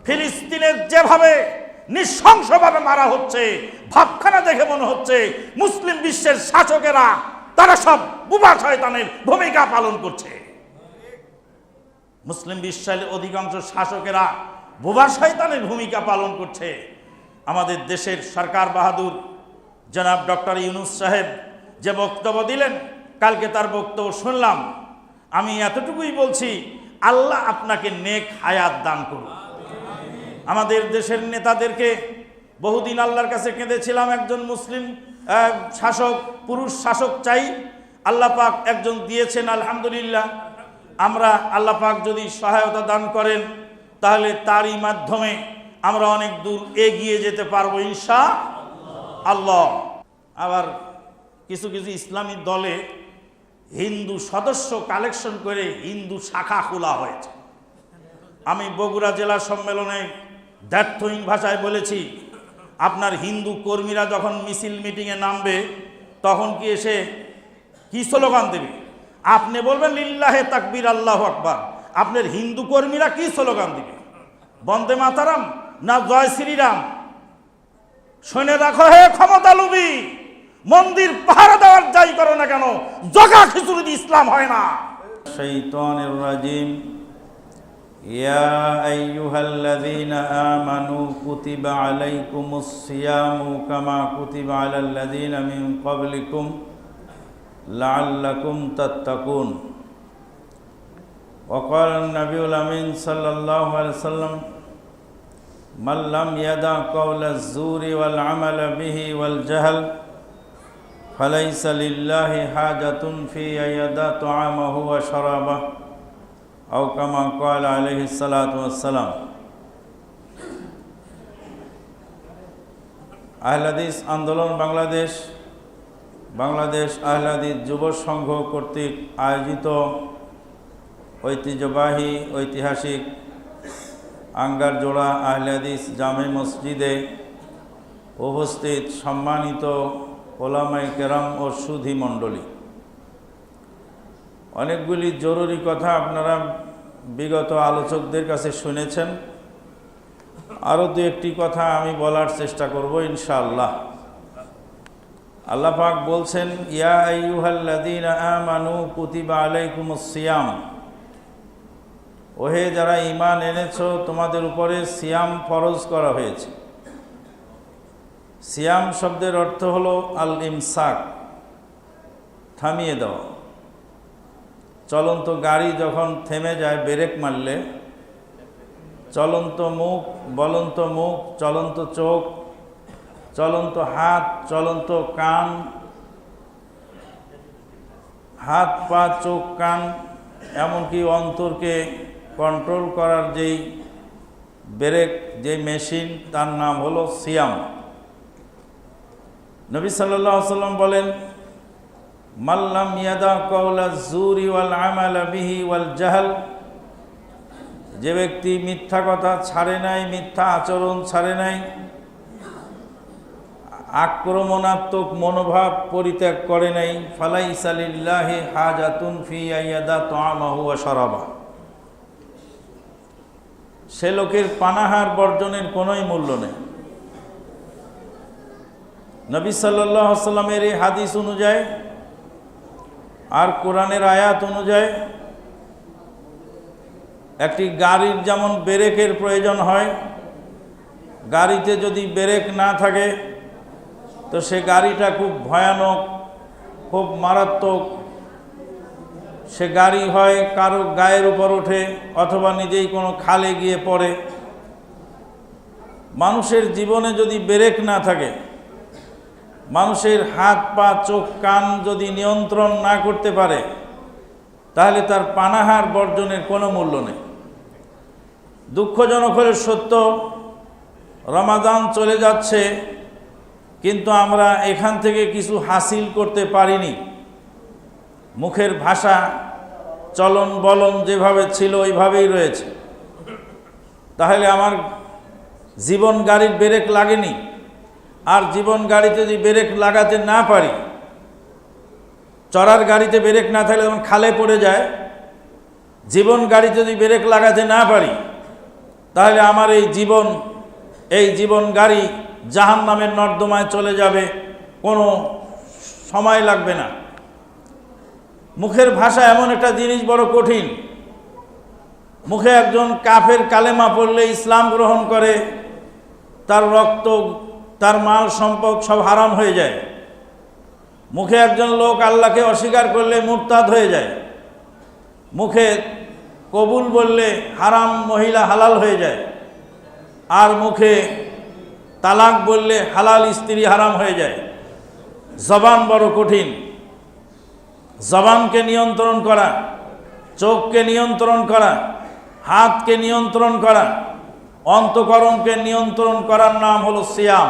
ফিলিস্তিনে যেভাবে নৃশংসভাবে মারা হচ্ছে, ভাবখানা দেখে মনে হচ্ছে মুসলিম বিশ্বের শাসকেরা তারা সব বুবা শয়তানের ভূমিকা পালন করছে। মুসলিম বিশ্বের অধিকাংশ শাসকেরা বুবা শয়তানের ভূমিকা পালন করছে। আমাদের দেশের সরকার বাহাদুর জনাব ডক্টর ইউনূস সাহেব যে বক্তব্য দিলেন, কালকে তার বক্তব্য শুনলাম। আমি এতটুকুই বলছি, আল্লাহ আপনাকে নেক হায়াত দান করুন। আমাদের দেশের নেতাদেরকে বহুদিন আল্লাহর কাছে কেঁদেছিলাম, একজন মুসলিম শাসক, পুরুষ শাসক চাই। আল্লাহ পাক একজন দিয়েছেন, আলহামদুলিল্লাহ। আমরা আল্লাহ পাক যদি সহায়তা দান করেন, তাহলে তারই মাধ্যমে আমরা অনেক দূর এগিয়ে যেতে পারবো ইনশাআল্লাহ। আবার কিছু কিছু ইসলামী দলে হিন্দু সদস্য কালেকশন করে হিন্দু শাখা খোলা হয়েছে। আমি বগুড়া জেলা সম্মেলনে দ্ব্যর্থহীন ভাষায় বলেছি, আপনার হিন্দু কর্মীরা যখন মিছিল মিটিংয়ে নামবে, তখন কি এসে কি স্লোগান দেবে? আপনি বলবেন লিল্লাহে তাকবীর আল্লাহু আকবার, আপনার হিন্দু কর্মীরা কি স্লোগান দিবে? বন্দে মাতারাম না জয় শ্রীরাম? শুনে রাখো হে ক্ষমতা লোভী, মন্দির পাহারা দেওয়ার যাই করো না কেন, জগা খিচুড়ি দিয়ে ইসলাম হয় না। শাইতানির রাজিম। ইয়া আইয়ুহাল্লাযীনা আমানু কুতিবা আলাইকুমুস সিয়ামু কামা কুতিবা আলাল্লাযীনা মিন ক্বাবলিকুম লাআল্লাকুম তাত্তাকুন। ওয়া ক্বালা আন-নাবিয়্যুল আমিন সাল্লাল্লাহু আলাইহি ওয়াসাল্লাম মান লাম ইয়াদা কাওলাজ জুরি ওয়াল আমালা বিহি ওয়াল জাহল ফালাইসা লিল্লাহি হাজাতুন ফি আইয়াদা তুআমাহু ওয়া শারাবাহু আও কামা ক্বালা আলাইহিস সালাতু ওয়াস সালাম। আহলে হাদিস আন্দোলন বাংলাদেশ আহলে হাদিস যুব সংঘ কর্তৃক আয়োজিত ঐতিহাসিক আঙ্গারজোড়া আহলে হাদিস জামে মসজিদে উপস্থিত সম্মানিত ওলামায়ে কেরাম ও সুধী মণ্ডলী, অনেকগুলি জরুরি কথা আপনারা বিগত আলোচকদের কাছে শুনেছেন। আরও দু একটি কথা আমি বলার চেষ্টা করব ইনশাআল্লাহ। আল্লাহ পাক বলছেন, ইয়া আইয়ুহাল্লাযীনা আমানু কুতিবা আলাইকুমুস সিয়াম, ওহে যারা ঈমান এনেছো, তোমাদের উপরে সিয়াম ফরজ করা হয়েছে। সিয়াম শব্দের অর্থ হলো আল ইমসাক, থামিয়ে দেওয়া। চলন্ত গাড়ি যখন থেমে যায় ব্রেক মারলে, চলন্ত মুখ, বলন্ত মুখ, চলন্ত চোখ, চলন্ত হাত, চলন্ত কান, হাত পা চোখ কান, এমনকি অন্তরকে কন্ট্রোল করার যেই ব্রেক, যে মেশিন, তার নাম হলো সিয়াম। নবী সাল্লাল্লাহু আলাইহি ওয়াসাল্লাম বলেন, মাল্লাম ইয়াদা কাওলা জুরি ওয়াল আমালা বিহি ওয়াল জাহল, যে ব্যক্তি মিথ্যা কথা ছাড়ে নাই, মিথ্যা আচরণ ছাড়ে নাই, আক্রমণাত্মক মনোভাব পরিত্যাগ করে নাই, ফালাইসা লিল্লাহি হাজাতুন ফি আইয়াদা তুআমাহু ওয়া শারাবাহু, সে লোকের পানাহার বর্জনের কোনোই মূল্য নেই। নবী সাল্লাল্লাহু আলাইহি ওয়াসাল্লামের এই হাদিস অনুযায়ী আর কোরআনের আয়াত অনুযায়ী একটি গাড়ির যেমন ব্রেকের প্রয়োজন হয়, গাড়িতে যদি ব্রেক না থাকে তো সে গাড়িটা খুব ভয়ানক, খুব মারাত্মক। সে গাড়ি হয় কারো গায়ের উপর ওঠে অথবা নিজেই কোনো খালে গিয়ে পড়ে। মানুষের জীবনে যদি ব্রেক না থাকে, মানুষের হাত পা চোখ কান যদি নিয়ন্ত্রণ না করতে পারে, তাহলে তার পানাহার বর্জনের কোনো মূল্য নেই। দুঃখজনক হলে সত্য, রমাদান চলে যাচ্ছে, কিন্তু আমরা এখান থেকে কিছু হাসিল করতে পারিনি। মুখের ভাষা, চলন বলন যেভাবে ছিল ওইভাবেই রয়েছে। তাহলে আমার জীবন গাড়ির ব্রেক লাগেনি। আর জীবন গাড়িতে যদি ব্রেক লাগাতে না পারি, চড়ার গাড়িতে ব্রেক না থাকলে যেমন খালে পড়ে যায়, জীবন গাড়িতে যদি ব্রেক লাগাতে না পারি তাহলে আমার এই জীবন গাড়ি জাহান্নামের নর্দমায় চলে যাবে, কোনো সময় লাগবে না। মুখের ভাষা এমন একটা জিনিস বড় কঠিন। মুখে একজন কাফের কালেমা পড়লে ইসলাম গ্রহণ করে, তার রক্ত, তার মাল সম্পদ সব হারাম হয়ে যায়। মুখে একজন লোক আল্লাহকে অস্বীকার করলে মুরতাদ হয়ে যায়। মুখে কবুল বললে হারাম মহিলা হালাল হয়ে যায়, আর মুখে তালাক বললে হালাল স্ত্রী হারাম হয়ে যায়। জবান বড় কঠিন। জবানকে নিয়ন্ত্রণ করা, চোখকে নিয়ন্ত্রণ করা, হাতকে নিয়ন্ত্রণ করা, অন্তঃকরণকে নিয়ন্ত্রণ করার নাম হলো সিয়াম।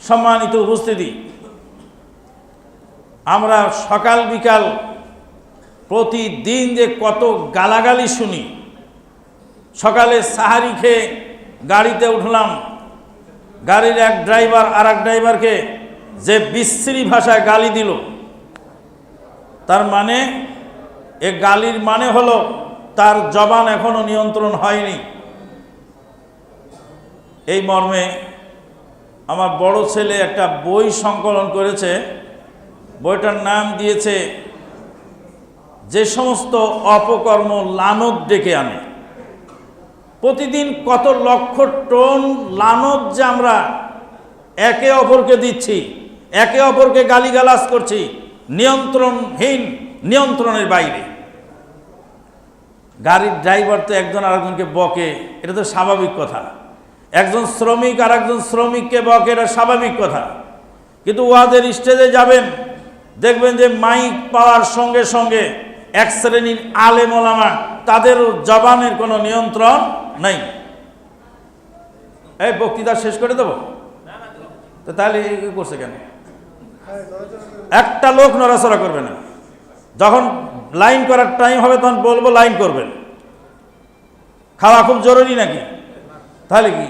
সম্মানিত উপস্থিতি, আমরা সকাল বিকাল প্রতিদিন যে কত গালাগালি শুনি। সকালে সাহারি খেয়ে গাড়িতে উঠলাম, গাড়ির এক ড্রাইভার আর এক ড্রাইভারকে যে বিশ্রী ভাষায় গালি দিল, তার মানে এ গালির মানে হলো তার জবান এখনো নিয়ন্ত্রণ হয়নি। এই মর্মে আমার বড় ছেলে একটা বই সংকলন করেছে। বইটার নাম দিয়েছে যে সমস্ত অপকর্ম লানত ডেকে আনে। প্রতিদিন কত লক্ষ টন লানত যে আমরা একে অপরকে দিচ্ছি, একে অপরকে গালিগালাজ করছি, নিয়ন্ত্রণহীন, নিয়ন্ত্রণের বাইরে। গাড়ির ড্রাইভার তো একজন আরেকজনকে বকে, এটা তো স্বাভাবিক কথা। একজন শ্রমিক আর একজন শ্রমিককে বকে, এটা স্বাভাবিক কথা। কিন্তু ওয়াজের স্টেজে যাবেন, দেখবেন যে মাইক পাওয়ার সঙ্গে সঙ্গে এক শ্রেণীর আলেম ওলামা, তাদের জবানের কোনো নিয়ন্ত্রণ নাই। এই বক্তৃতা শেষ করে দেবো তো, তাহলে করছে কেন? একটা লোক নড়াচড়া করবে না। যখন লাইন করার টাইম হবে তখন বলবো লাইন করবেন। খাওয়া খুব জরুরি নাকি? তাহলে কি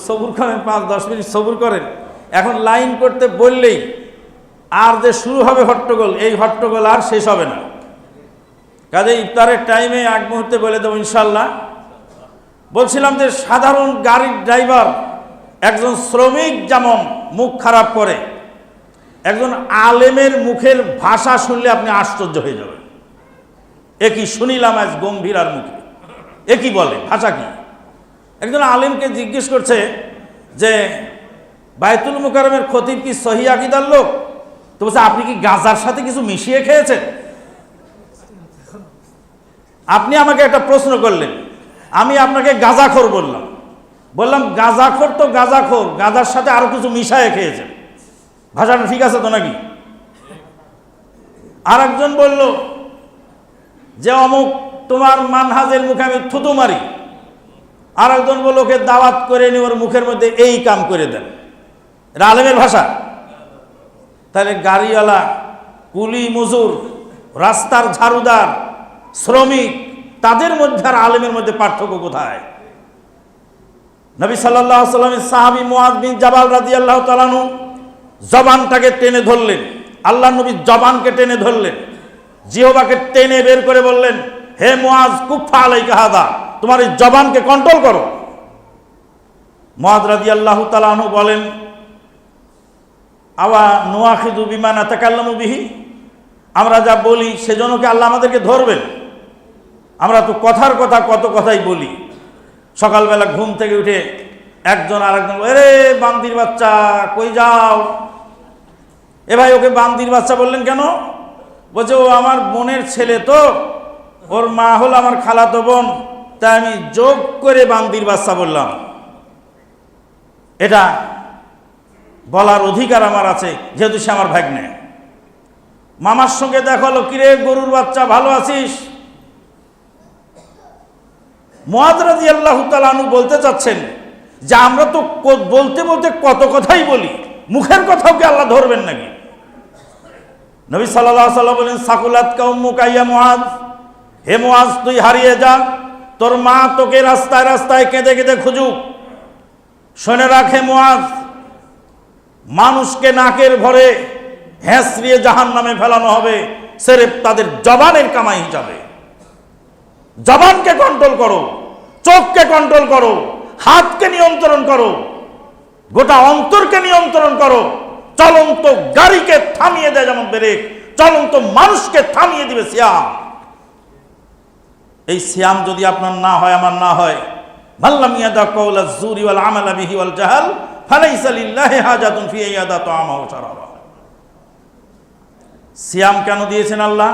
সবুর করেন, 5-10 মিনিট সবুর করেন। এখন লাইন করতে বললেই আর যে শুরু হবে হট্টগোল, এই হট্টগোল আর শেষ হবে না। কাজে ইফতারের টাইমে এক মুহূর্তে বলে দেবো ইনশাল্লাহ। বলছিলাম যে সাধারণ গাড়ির ড্রাইভার, একজন শ্রমিক যেমন মুখ খারাপ করে, একজন আলেমের মুখের ভাষা শুনলে আপনি আশ্চর্য হয়ে যাবেন। একই শুনিলাম আজ গম্ভীরার মুখে, একই বলে ভাষা কি। একজন আলেমকে জিজ্ঞেস করছে যে বায়তুল মুকাররমের খতিব কি সহি আকীদার লোক? তো বলছে আপনি কি গাঁজার সাথে কিছু মিশিয়ে খেয়েছেন? আপনি আমাকে একটা প্রশ্ন করলেন, আমি আপনাকে গাঁজাখোর বললাম গাঁজাখোর তো গাঁজাখোর, গাঁজার সাথে আরো কিছু মিশায়ে খেয়েছেন। ভাষাটা ঠিক আছে তো নাকি? আর একজন বলল যে অমুক তোমার মানহাজের মুখে আমি থুতু মারি। আর একজন বলল ওকে দাওয়াত করে নি, ওর মুখের মধ্যে এই কাম করে দেন। এটা আলেমের ভাষা? তাহলে গাড়িওয়ালা, কুলি মজুর, রাস্তার ঝাড়ুদার, শ্রমিক, তাদের মধ্যে আর আলেমের মধ্যে পার্থক্য কোথায়? নবী সাল্লাল্লাহু আলাইহি ওয়াসাল্লামের সাহাবী মুআয বিন জাবাল রাদিয়াল্লাহু তাআলা আনহু জবানটাকে টেনে ধরলেন। আল্লাহ নবী জবানকে টেনে ধরলেন, জিহ্বাকে টেনে বের করে বললেন, হে মুআয কুফা আলাইকা হাদা, তোমার এই জবানকে কন্ট্রোল করো। মুআয রাদিয়াল্লাহু তাআলা আনহু বলেন, আওয়া নুআখিযু বিমা নাতাকাল্লামু বিহি, আমরা যা বলি সেজন্য কি আল্লাহ আমাদেরকে ধরবেন? আমরা তো কথার কথা কত কথাই বলি। সকালবেলা ঘুম থেকে উঠে একজন আরেকজন, এরে বান্দির বাচ্চা কই যাও? এ ভাই ওকে বান্দির বাচ্চা বললেন কেন? বলছে ও আমার বোনের ছেলে, তো ওর মা হলো আমার খালাতো বোন, তাই আমি যোগ করে বান্দির বাচ্চা বললাম। এটা বলার অধিকার আমার আছে, যেহেতু সে আমার ভাগ্নে। মামার সঙ্গে দেখা হলো, কিরে গরুর বাচ্চা ভালো আছিস? মুআয রাদিয়াল্লাহু তাআলা আনহু বলতে চাচ্ছেন যে আমরা তো বলতে বলতে কত কথাই বলি, মুখের কথাও কি আল্লাহ ধরবেন নাকি? নবী সাল্লাল্লাহু আলাইহি ওয়াসাল্লাম বলেন, সাকুলাত কাউমুকা ইয়া মুআয, হে মুআয তুই হারিয়ে যা, তোর মা তোকে রাস্তায় রাস্তায় কেঁদে কেঁদে খুঁজুক। শুনে রাখে মুআয, মানুষকে নাকের ভরে হেঁচড়িয়ে জাহান্নামে ফেলানো হবে, সেরেফ তাদের জবানের কামাই হিসাবে। জবানকে কন্ট্রোল করো, চোখকে কন্ট্রোল করো, হাতকে নিয়ন্ত্রণ করো, গোটা অন্তরকে নিয়ন্ত্রণ করো। চলন্ত গাড়িকে থামিয়ে দেয় যেমন ব্রেক, চলন্ত মানুষকে থামিয়ে দিবে সিয়াম। এই সিয়াম যদি আপনার না হয়, আমার না হয়, মাল্লাম ইয়াদা কাওলা যুরি ওয়াল আমালা বিহি ওয়াল জাহাল ফালাইসা লিল্লাহি হাজাতুন ফি ইয়াদা তাআমা ওয়া শারাবা। সিয়াম কেন দিয়েছেন আল্লাহ?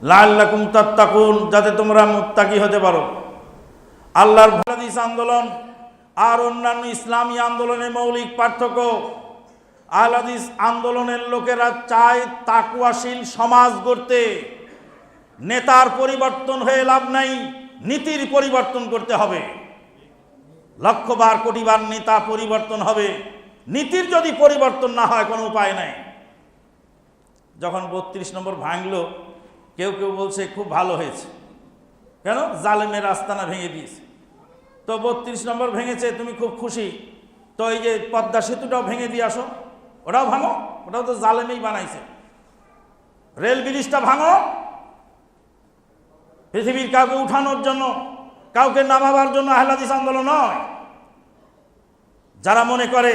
লাআল্লাকুম তাত্তাকুন, যাতে তোমরা মুত্তাকি হতে পারো। আল্লাহর হাদিস আন্দোলন আর অন্যান্য ইসলামী আন্দোলনের মৌলিক পার্থক্য, আহলে হাদিস আন্দোলনের লোকেরা চায় তাকওয়াশীল সমাজ গড়তে। নেতার পরিবর্তন হয়ে লাভ নাই, নীতির পরিবর্তন করতে হবে। লক্ষবার কোটিবার নেতা পরিবর্তন হবে, নীতির যদি পরিবর্তন না হয় কোনো উপায় নাই। যখন ৩২ নম্বর ভাঙলো, কেউ কেউ বলছে খুব ভালো হয়েছে। কেন? জালেমের আস্তানা ভেঙে দিয়েছে। তো ৩২ নম্বর ভেঙেছে, তুমি খুব খুশি, তো এই যে পদ্মা সেতুটাও ভেঙে দিয়ে আসো, ওটাও ভাঙো, ওটাও তো জালেমেই বানাইছে। রেল ব্রিজটা ভাঙো, পৃথিবীর কাউকে উঠানোর জন্য, কাউকে নামাবার জন্য আহলে হাদিস আন্দোলন নয়। যারা মনে করে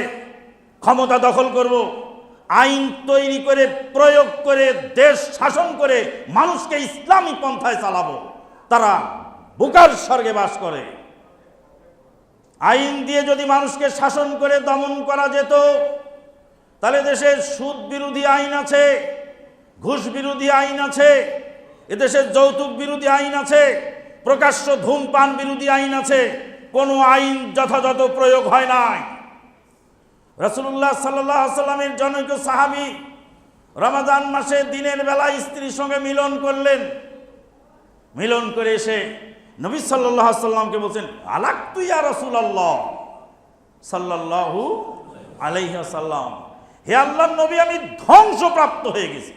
ক্ষমতা দখল করব, আইন তৈরি করে প্রয়োগ করে দেশ শাসন করে মানুষকে ইসলামী পন্থায় চালাবো, তারা বোকার স্বর্গে বাস করে। আইন দিয়ে যদি মানুষকে শাসন করে দমন করা যেত, তাহলে দেশের সুদ বিরোধী আইন আছে, ঘুষ বিরোধী আইন আছে, এদেশের যৌতুক বিরোধী আইন আছে, প্রকাশ্য ধূমপান বিরোধী আইন আছে। কোনো আইন যথাযথ প্রয়োগ হয় নাই। রাসূলুল্লাহ সাল্লাল্লাহু আলাইহি ওয়াসাল্লামের জনৈক সাহাবী রমাদান মাসে দিনের বেলা স্ত্রীর সঙ্গে মিলন করলেন। মিলন করে এসে নবী সাল্লাল্লাহু আলাইহি ওয়াসাল্লামকে বলছেন, হালাকতু ইয়া রাসূলুল্লাহ সাল্লাল্লাহু আলাইহি ওয়াসাল্লাম, হে আল্লাহর নবী, আমি ধ্বংসপ্রাপ্ত হয়ে গেছি।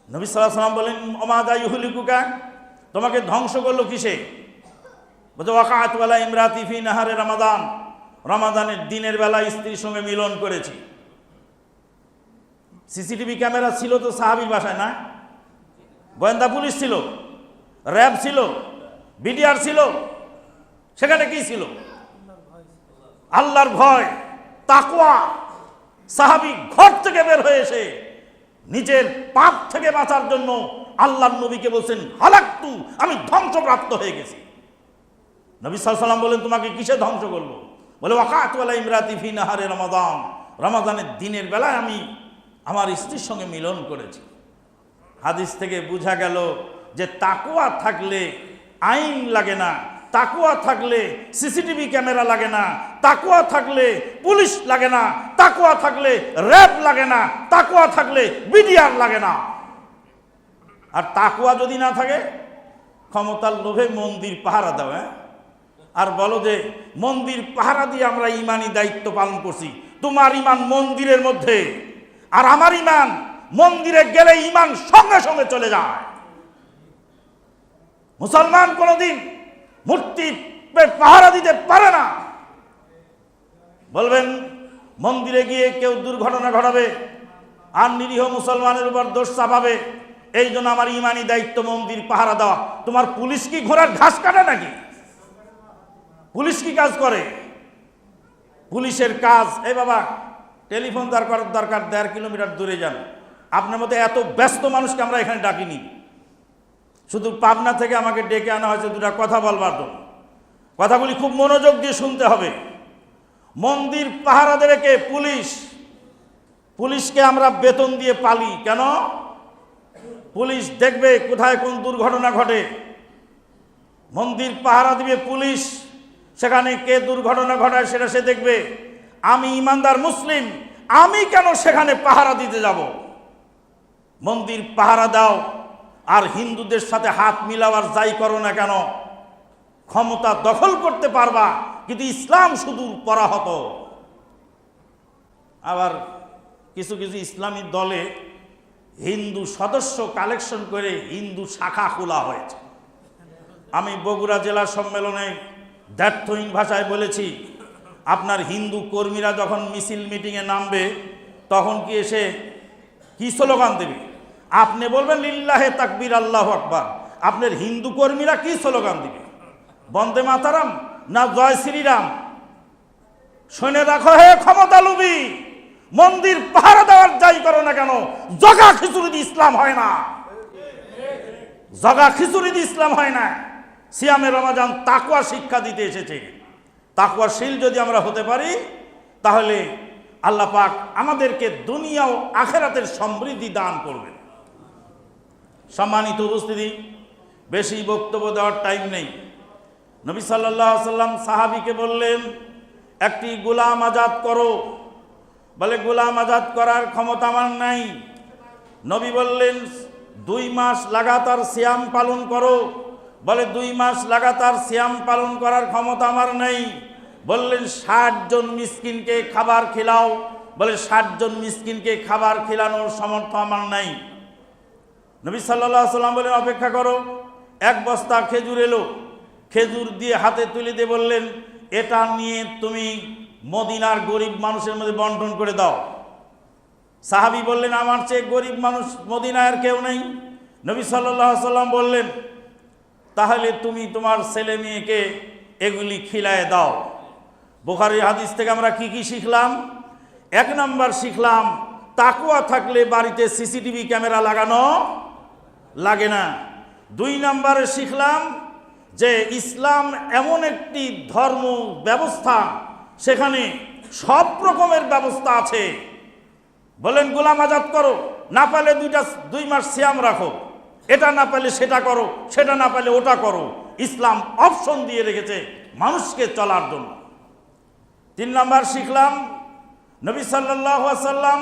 নবী সাল্লাল্লাহু আলাইহি ওয়াসাল্লাম বলেন, ওমাদা ইউহলিকুকা, তোমাকে ধ্বংস করলো কিসে? বলছে, ওয়াকাআতু আলা ইমরাতি ফি নাহারে রমাদান, রমাদানের দিনের বেলা স্ত্রীর সঙ্গে মিলন করেছি। সিসিটিভি ক্যামেরা ছিল তো সাহাবীর বাসায়, না? গোয়েন্দা পুলিশ ছিল, র্যাব ছিল, বিডিআর ছিল, সেখানে কি ছিল? আল্লাহর ভয়, তাকওয়া। সাহাবী ঘর থেকে বের হয়ে এসে নিজের পাপ থেকে বাঁচার জন্য আল্লাহর নবীকে বলছেন, হালাকতু, আমি ধ্বংসপ্রাপ্ত হয়ে গেছি। নবী সাল্লাল্লাহু আলাইহি ওয়াসাল্লাম বলেন, তোমাকে কিসে ধ্বংস করলো? বলে, ওয়াকাআতু আলা ইমরাতি ফি নাহারে রমাদান, রমাদানের দিনের বেলায় আমি আমার স্ত্রীর সঙ্গে মিলন করেছি। হাদিস থেকে বোঝা গেল যে তাকওয়া থাকলে আইন লাগে না, তাকওয়া থাকলে সিসিটিভি ক্যামেরা লাগে না, তাকওয়া থাকলে পুলিশ লাগে না, তাকওয়া থাকলে র্যাব লাগে না, তাকওয়া থাকলে বিডিআর লাগে না। আর তাকওয়া যদি না থাকে, ক্ষমতার লোভে মন্দির পাহারা দাও, আর বলো যে মন্দির পাহারা দিয়ে আমরা ইমানি দায়িত্ব পালন করছি। তোমার ইমান মন্দিরের মধ্যে, আর আমার ইমান মন্দিরে গেলে ইমান সঙ্গে সঙ্গে চলে যায়। মুসলমান কোনদিন মূর্তি পাহারা দিতে পারে না। বলবেন মন্দিরে গিয়ে কেউ দুর্ঘটনা ঘটাবে আর নিরীহ মুসলমানের উপর দোষ চাপাবে, এই জন্য আমার ইমানি দায়িত্ব মন্দির পাহারা দেওয়া। তোমার পুলিশ কি ঘোড়ার ঘাস কাটে নাকি? পুলিশ কি কাজ করে? পুলিশের কাজ, এই বাবা টেলিফোন দরকার, 1.5 কিলোমিটার দূরে যান। আপনার মতো এত ব্যস্ত মানুষকে আমরা এখানে ডাকিনি, শুধু পাবনা থেকে আমাকে ডেকে আনা হয়েছে দুটা কথা বলবার জন্য। কথাগুলি খুব মনোযোগ দিয়ে শুনতে হবে। মন্দির পাহারা দেবে কে? পুলিশ। পুলিশকে আমরা বেতন দিয়ে পালি কেন? পুলিশ দেখবে কোথায় কোন দুর্ঘটনা ঘটে, মন্দির পাহারা দিবে পুলিশ, সেখানে কে দুর্ঘটনা ঘটায় সেটা সে দেখবে। আমি ইমানদার মুসলিম, আমি কেন সেখানে পাহারা দিতে যাব? মন্দির পাহারা দাও আর হিন্দুদের সাথে হাত মিলাবার যাই করো না কেন, ক্ষমতা দখল করতে পারবা, কিন্তু ইসলাম শুধু পরাহত। আবার কিছু কিছু ইসলামী দলে হিন্দু সদস্য কালেকশন করে হিন্দু শাখা খোলা হয়েছে। আমি বগুড়া জেলা সম্মেলনে দ্ব্যর্থহীন ভাষায় বলেছি, আপনার হিন্দু কর্মীরা যখন মিছিল মিটিংয়ে নামবে তখন কি এসে কি স্লোগান দেবে? আপনি বলবেন লিল্লাহে তাকবীর আল্লাহু আকবার, আপনার হিন্দু কর্মীরা কি স্লোগান দিবে? বন্দে মাতারাম না জয় শ্রীরাম? শুনে রাখো হে ক্ষমতা লোভী, মন্দির পাহারা দেওয়ার যাই করো না কেন, জগা খিচুড়ি দিয়ে ইসলাম হয় না। জগা খিচুড়ি দিয়ে ইসলাম হয় না। সিয়ামে রমাজান তাকওয়া শিক্ষা দিতে এসেছে। তাকওয়াশীল যদি আমরা হতে পারি, তাহলে আল্লাহ পাক আমাদেরকে দুনিয়া ও আখিরাতের সমৃদ্ধি দান করবেন। সম্মানিত উপস্থিতি, বেশি বক্তব্য দেওয়ার টাইম নেই। নবী সাল্লাল্লাহু আলাইহি ওয়াসাল্লাম সাহাবীকে বললেন, একটি গোলাম আজাদ করো। বলে, গোলাম আজাদ করার ক্ষমতা আমার নাই। নবী বললেন, 2 মাস লাগাতার সিয়াম পালন করো। বলে, 2 মাস লাগাতার সিয়াম পালন করার ক্ষমতা আমার নেই। বললেন, 60 জন মিসকিনকে খাবার খিলাও। বলে, 60 জন মিসকিনকে খাবার খিলানোর সামর্থ্য আমার নাই। নবী সাল্লাল্লাহু আলাইহি ওয়াসাল্লাম বলেন, অপেক্ষা করো। 1 বস্তা খেজুর এলো। খেজুর দিয়ে হাতে তুলে দিয়ে বললেন, এটা নিয়ে তুমি মদিনার গরিব মানুষের মধ্যে বন্টন করে দাও। সাহাবী বললেন, আমার চেয়ে গরিব মানুষ মদিনার কেউ নেই। নবী সাল্লাল্লাহু আলাইহি ওয়াসাল্লাম বললেন, তাহলে তুমি তোমার ছেলে মেয়েকে এগুলি খিলায় দাও। বুখারীর হাদিস থেকে আমরা কি কি শিখলাম? 1 নম্বর শিখলাম, তাকওয়া থাকলে বাড়িতে সিসিটিভি ক্যামেরা লাগানো লাগে না। 2 নম্বরে শিখলাম যে ইসলাম এমন একটি ধর্ম ব্যবস্থা, সেখানে সব রকমের ব্যবস্থা আছে। বলেন, গোলাম আজাদ করো, না পারলে 2 মাস সিয়াম রাখো, এটা না পারলে সেটা করো, সেটা না পারলে ওটা করো। ইসলাম অপশন দিয়ে রেখেছে মানুষকে চলার জন্য। 3 নম্বর শিখলাম, নবী সাল্লাল্লাহু আলাইহি ওয়াসাল্লাম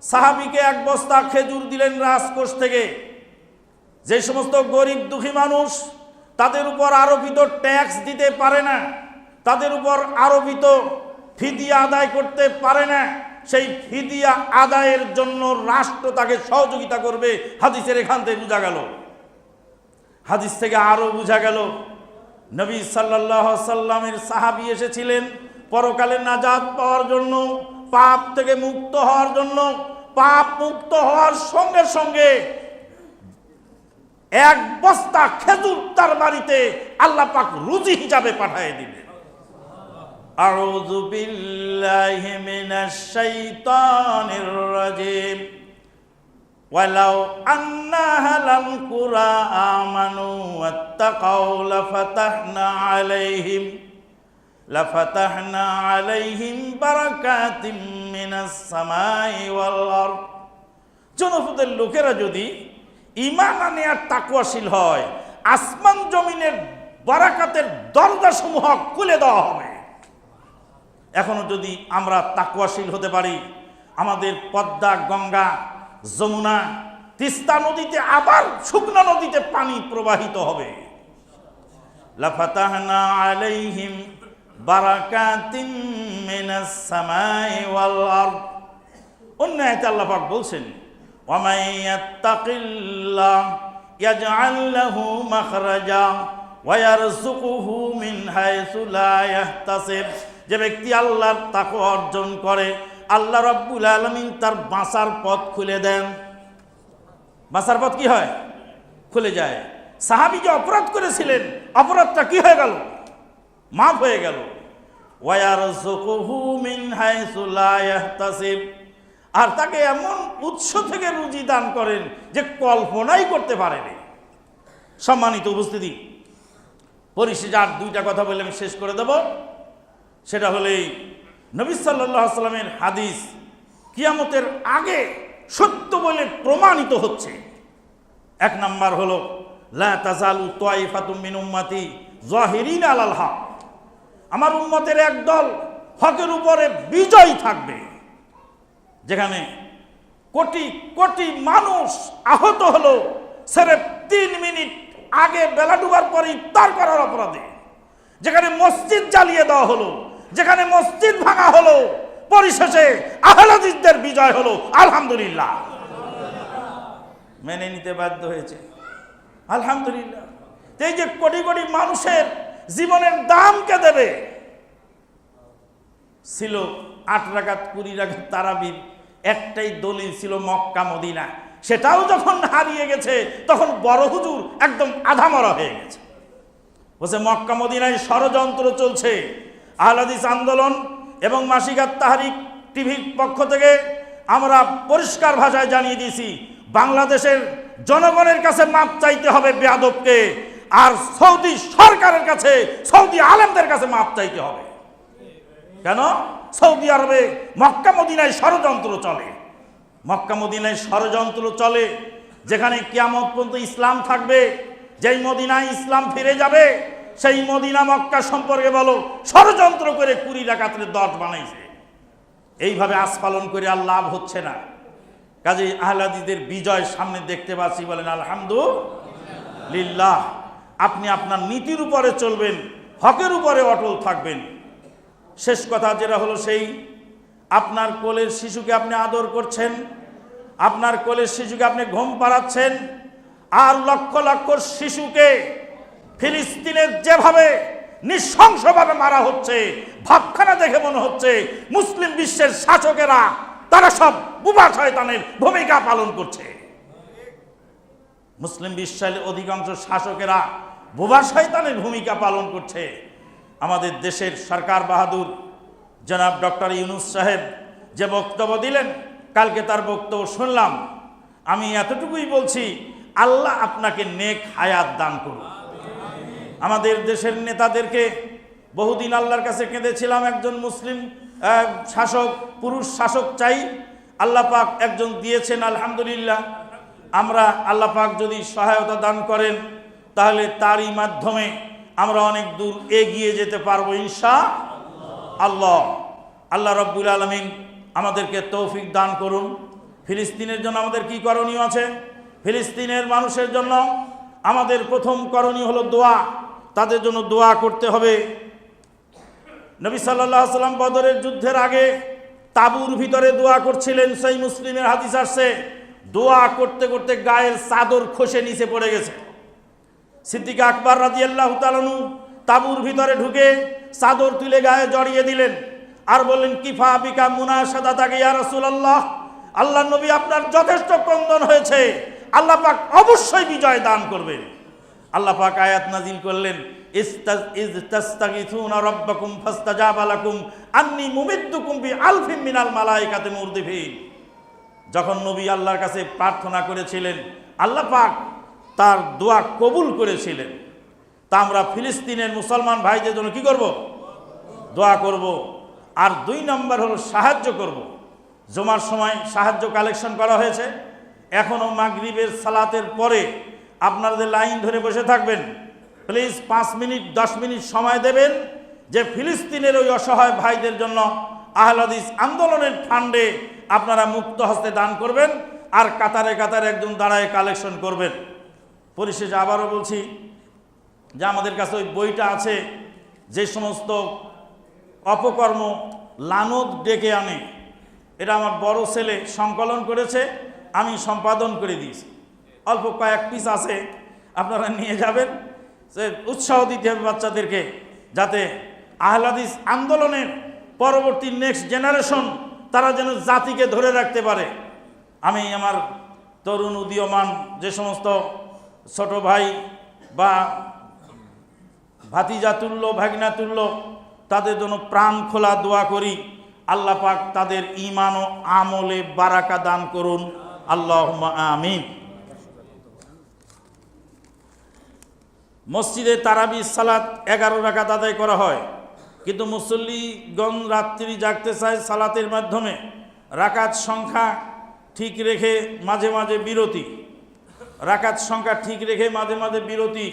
সাহাবীকে 1 বস্তা খেজুর দিলেন রাজকোষ থেকে। যে সমস্ত গরিব দুঃখী মানুষ তাদের উপর আরোপিত ট্যাক্স দিতে পারে না, তাদের উপর আরোপিত ফিদিয়া আদায় করতে পারে না, সেই ফিদিয়া আদায়ের জন্য রাষ্ট্র তাকে সহযোগিতা করবে। হাদিসের এখান থেকে বোঝা গেল। হাদিস থেকে আরো বোঝা গেল, নবী সাল্লাল্লাহু আলাইহি ওয়াসাল্লামের সাহাবী এসেছিলেন পরকালে নাজাত পাওয়ার জন্য, পাপ থেকে মুক্ত হওয়ার জন্য। পাপ মুক্ত হওয়ার সঙ্গে সঙ্গে 1 বস্তা খেজুর তার বাড়িতে আল্লাহ পাক রুজি হিসাবে পাঠিয়ে দিলেন। আউযু বিল্লাহি মিনাশ শাইতানির রাজিম। ওয়ালাউ আন্না আহলাল কুরা আমানু ওয়াত্তাকাউ লাফাতাহনা আলাইহিম বারাকাতিম মিনাস সামাই ওয়াল আরদ। জনপদের লোকেরা যদি ঈমান আনে আর তাকওয়াশীল হয়, আসমান জমিনের বারাকাতের দরজাসমূহ খুলে দেওয়া হবে। এখনো যদি আমরা তাকওয়াশীল হতে পারি, আমাদের পদ্মা, গঙ্গা, যমুনা, তিস্তা নদীতে আবার শুকনা নদীতে পানি প্রবাহিত হবে। লাফাতাহনা আলাইহিম বারাকাতিম মিনাস সামাই ওয়াল আরদ। অন্য আয়াতে আল্লাহ পাক বলছেন, ওয়ামান ইয়াত্তাকিল্লাহ ইয়াজআল লাহু মাখরাজা ওয়া ইয়ারযুকুহু মিন হাইসু লা ইয়াহতাসিব। যে ব্যক্তি আল্লাহর তাকওয়া অর্জন করে, আল্লাহ রাব্বুল আলামিন তার বাঁচার পথ খুলে দেন। বাঁচার পথ কি হয়? খুলে যায়। সাহাবী যে অপরাধ করেছিলেন, অপরাধটা কি হয়ে গেল? মাফ হয়ে গেল। ওয়া ইয়ারযুকুহু মিন হাইসু লা ইয়াহতাসিব। আর তাকে এমন উৎস থেকে রুজি দান করেন যে কল্পনাই করতে পারেনি। সম্মানিত উপস্থিতি, পরিশেষে আর 2টা কথা বলে আমি শেষ করে দেব। সেটা হলেই নবী সাল্লাল্লাহু আলাইহি ওয়াসাল্লামের হাদিস কিয়ামতের আগে সত্য বলে প্রমাণিত হচ্ছে। 1 নাম্বার হলো, লা তাজালু তাইফাতুম মিন উম্মতি যাহিরিন আলাল হক। আমার উম্মতের একদল হকের উপরে বিজয় থাকবে। যেখানে কোটি কোটি মানুষ আহত হলো সির্ফ 3 মিনিট আগে বেলা ডুবার পরে ইফতার করার অপরাধে, যেখানে মসজিদ জ্বালিয়ে দেওয়া হলো, যেখানে মসজিদ ভাঙা হলো, পরিশেষে আহলে হাদিসদের বিজয় হলো। আলহামদুলিল্লাহ, মেনে নিতে বাধ্য হয়েছে। আলহামদুলিল্লাহ। এই যে কোটি কোটি মানুষের জীবনের দাম কে দেবে? ছিল 8 রাকাত 20 রাকাত তারাবির, একটাই দলিল ছিল মক্কা মদিনা। সেটাও যখন হারিয়ে গেছে তখন বড় হুজুর একদম আধামরা হয়ে গেছে। বলছে মক্কা মদিনায় ষড়যন্ত্র চলছে। আহলে হাদিস আন্দোলন এবং মাসিকাত তাহরিক টিভির পক্ষ থেকে আমরা পরিষ্কার ভাষায় জানিয়ে দিয়েছি, বাংলাদেশের জনগণের কাছে মাপ চাইতে হবে বেয়াদবকে, আর সৌদি সরকারের কাছে, সৌদি আলেমদের কাছে মাপ চাইতে হবে। কেন? সৌদি আরবে মক্কা মদিনায় ষড়যন্ত্র চলে। মক্কা মদিনায় ষড়যন্ত্র চলে, যেখানে কিয়ামত পর্যন্ত ইসলাম থাকবে। যেই মদিনায় ইসলাম ফিরে যাবে, সেই মদিনা মক্কা সম্পর্কে বলো ষড়যন্ত্র করে 20 রাকাতের 10 বানাইছে। এইভাবে আস্ফালন করে আর লাভ হচ্ছে না। কাজেই আহলে হাদিসদের বিজয় সামনে দেখতে পাচ্ছি, বলেন আলহামদুলিল্লাহ। আপনি আপনার নীতির উপরে চলবেন, হকের উপরে অটল থাকবেন। শেষ কথা যেটা হলো সেই, আপনার কোলের শিশুকে আপনি আদর করছেন, আপনার কোলের শিশুকে আপনি ঘুম পাড়াচ্ছেন, আর লক্ষ লক্ষ শিশুকে ফিলিস্তিনের যেভাবে নৃশংসভাবে মারা হচ্ছে, ভাবখানা দেখে মনে হচ্ছে মুসলিম বিশ্বের শাসকেরা তারা সব বুবা শয়তানের ভূমিকা পালন করছে। মুসলিম বিশ্বের অধিকাংশ শাসকেরা বুবা শয়তানের ভূমিকা পালন করছে। আমাদের দেশের সরকার বাহাদুর জনাব ডক্টর ইউনূস সাহেব যে বক্তব্য দিলেন, কালকে তার বক্তব্য শুনলাম। আমি এতটুকুই বলছি, আল্লাহ আপনাকে নেক হায়াত দান করুন। আমাদের দেশের নেতাদেরকে বহুদিন আল্লাহর কাছে কেঁদেছিলাম, একজন মুসলিম শাসক, পুরুষ শাসক চাই। আল্লাহ পাক একজন দিয়েছেন, আলহামদুলিল্লাহ। আমরা আল্লাহ পাক যদি সহায়তা দান করেন, তাহলে তারই মাধ্যমে আমরা অনেক দূর এগিয়ে যেতে পারবো ইনশাআল্লাহ। আল্লাহ রাব্বুল আলামিন আমাদেরকে তৌফিক দান করুন। ফিলিস্তিনের জন্য আমাদের কি করণীয় আছে? ফিলিস্তিনের মানুষের জন্য আমাদের প্রথম করণীয় হলো দোয়া। তাদের জন্য দোয়া করতে হবে। নবী সাল্লাল্লাহু আলাইহি ওয়াসাল্লাম বদরের যুদ্ধের আগে তাঁবুর ভিতরে দোয়া করছিলেন। সেই মুসলিমের হাদিস আসছে, দোয়া করতে করতে গায়ের চাদর খসে নিচে পড়ে গেছে। সিদ্দিক আকবর রাদিয়াল্লাহু তাআলা আনহু তাঁবুর ভিতরে ঢুকে চাদর তুলে গায়ে জড়িয়ে দিলেন, আর বললেন কিফা বিকা মুনাশাদাতাকা ইয়া রাসূলুল্লাহ, আল্লাহর নবী আপনার যথেষ্ট ক্রন্দন হয়েছে, আল্লাহ পাক অবশ্যই বিজয় দান করবেন। আল্লাহ পাক আয়াত নাজিল করলেন, ইস্তাগীথুনা রাব্বাকুম ফাস্তাজাবা লাকুম আন্নী মুমিদ্দুকুম বিআলফিন মিনাল মালায়েকাতি মুরদিফিন। যখন নবী আল্লাহর কাছে প্রার্থনা করেছিলেন, আল্লাহ পাক তার দোয়া কবুল করেছিলেন। তা আমরা ফিলিস্তিনের মুসলমান ভাইদের জন্য কি করব? দোয়া করব। আর 2 নম্বর হলো সাহায্য করব। জুমার সময় সাহায্য কালেকশন করা হয়েছে। এখনও মাগরিবের সালাতের পরে আপনাদের লাইন ধরে বসে থাকবেন। প্লিজ 5 মিনিট 10 মিনিট সময় দেবেন, যে ফিলিস্তিনের ওই অসহায় ভাইদের জন্য আহলে হাদিস আন্দোলনের ফান্ডে আপনারা মুক্ত হস্তে দান করবেন, আর কাতারে কাতারে একজন দাঁড়ায় কালেকশন করবেন। পরিশেষে আবারও বলছি যে আমাদের কাছে ওই বইটা আছে, যে সমস্ত অপকর্ম লানত ডেকে আনে, এটা আমার বড় ছেলে সংকলন করেছে, আমি সম্পাদন করে দিয়েছি। অল্প কয়েক পিস আছে, আপনারা নিয়ে যাবেন। সে উৎসাহ দিতে হবে বাচ্চাদেরকে, যাতে আহলে হাদিস আন্দোলনের পরবর্তী নেক্সট জেনারেশন তারা যেন জাতিকে ধরে রাখতে পারে। আমি আমার তরুণ উদীয়মান যে সমস্ত ছোট ভাই বা ভাতিজাতুল্য ভাগিনাতুল্য, তাদের জন্য প্রাণ খোলা দোয়া করি, আল্লাহ পাক তাদের ঈমান ও আমলে বারাকা দান করুন, আল্লাহুম্মা আমিন। মসজিদে তারাবি সালাত 11 রাকাত আদায় করা হয়, কিন্তু মুসল্লিগণ রাত্রি জাগতে চায় সালাতের মাধ্যমে। রাকাত সংখ্যা ঠিক রেখে মাঝে মাঝে বিরতি, রাকাত সংখ্যা ঠিক রেখে মাঝে মাঝে বিরতি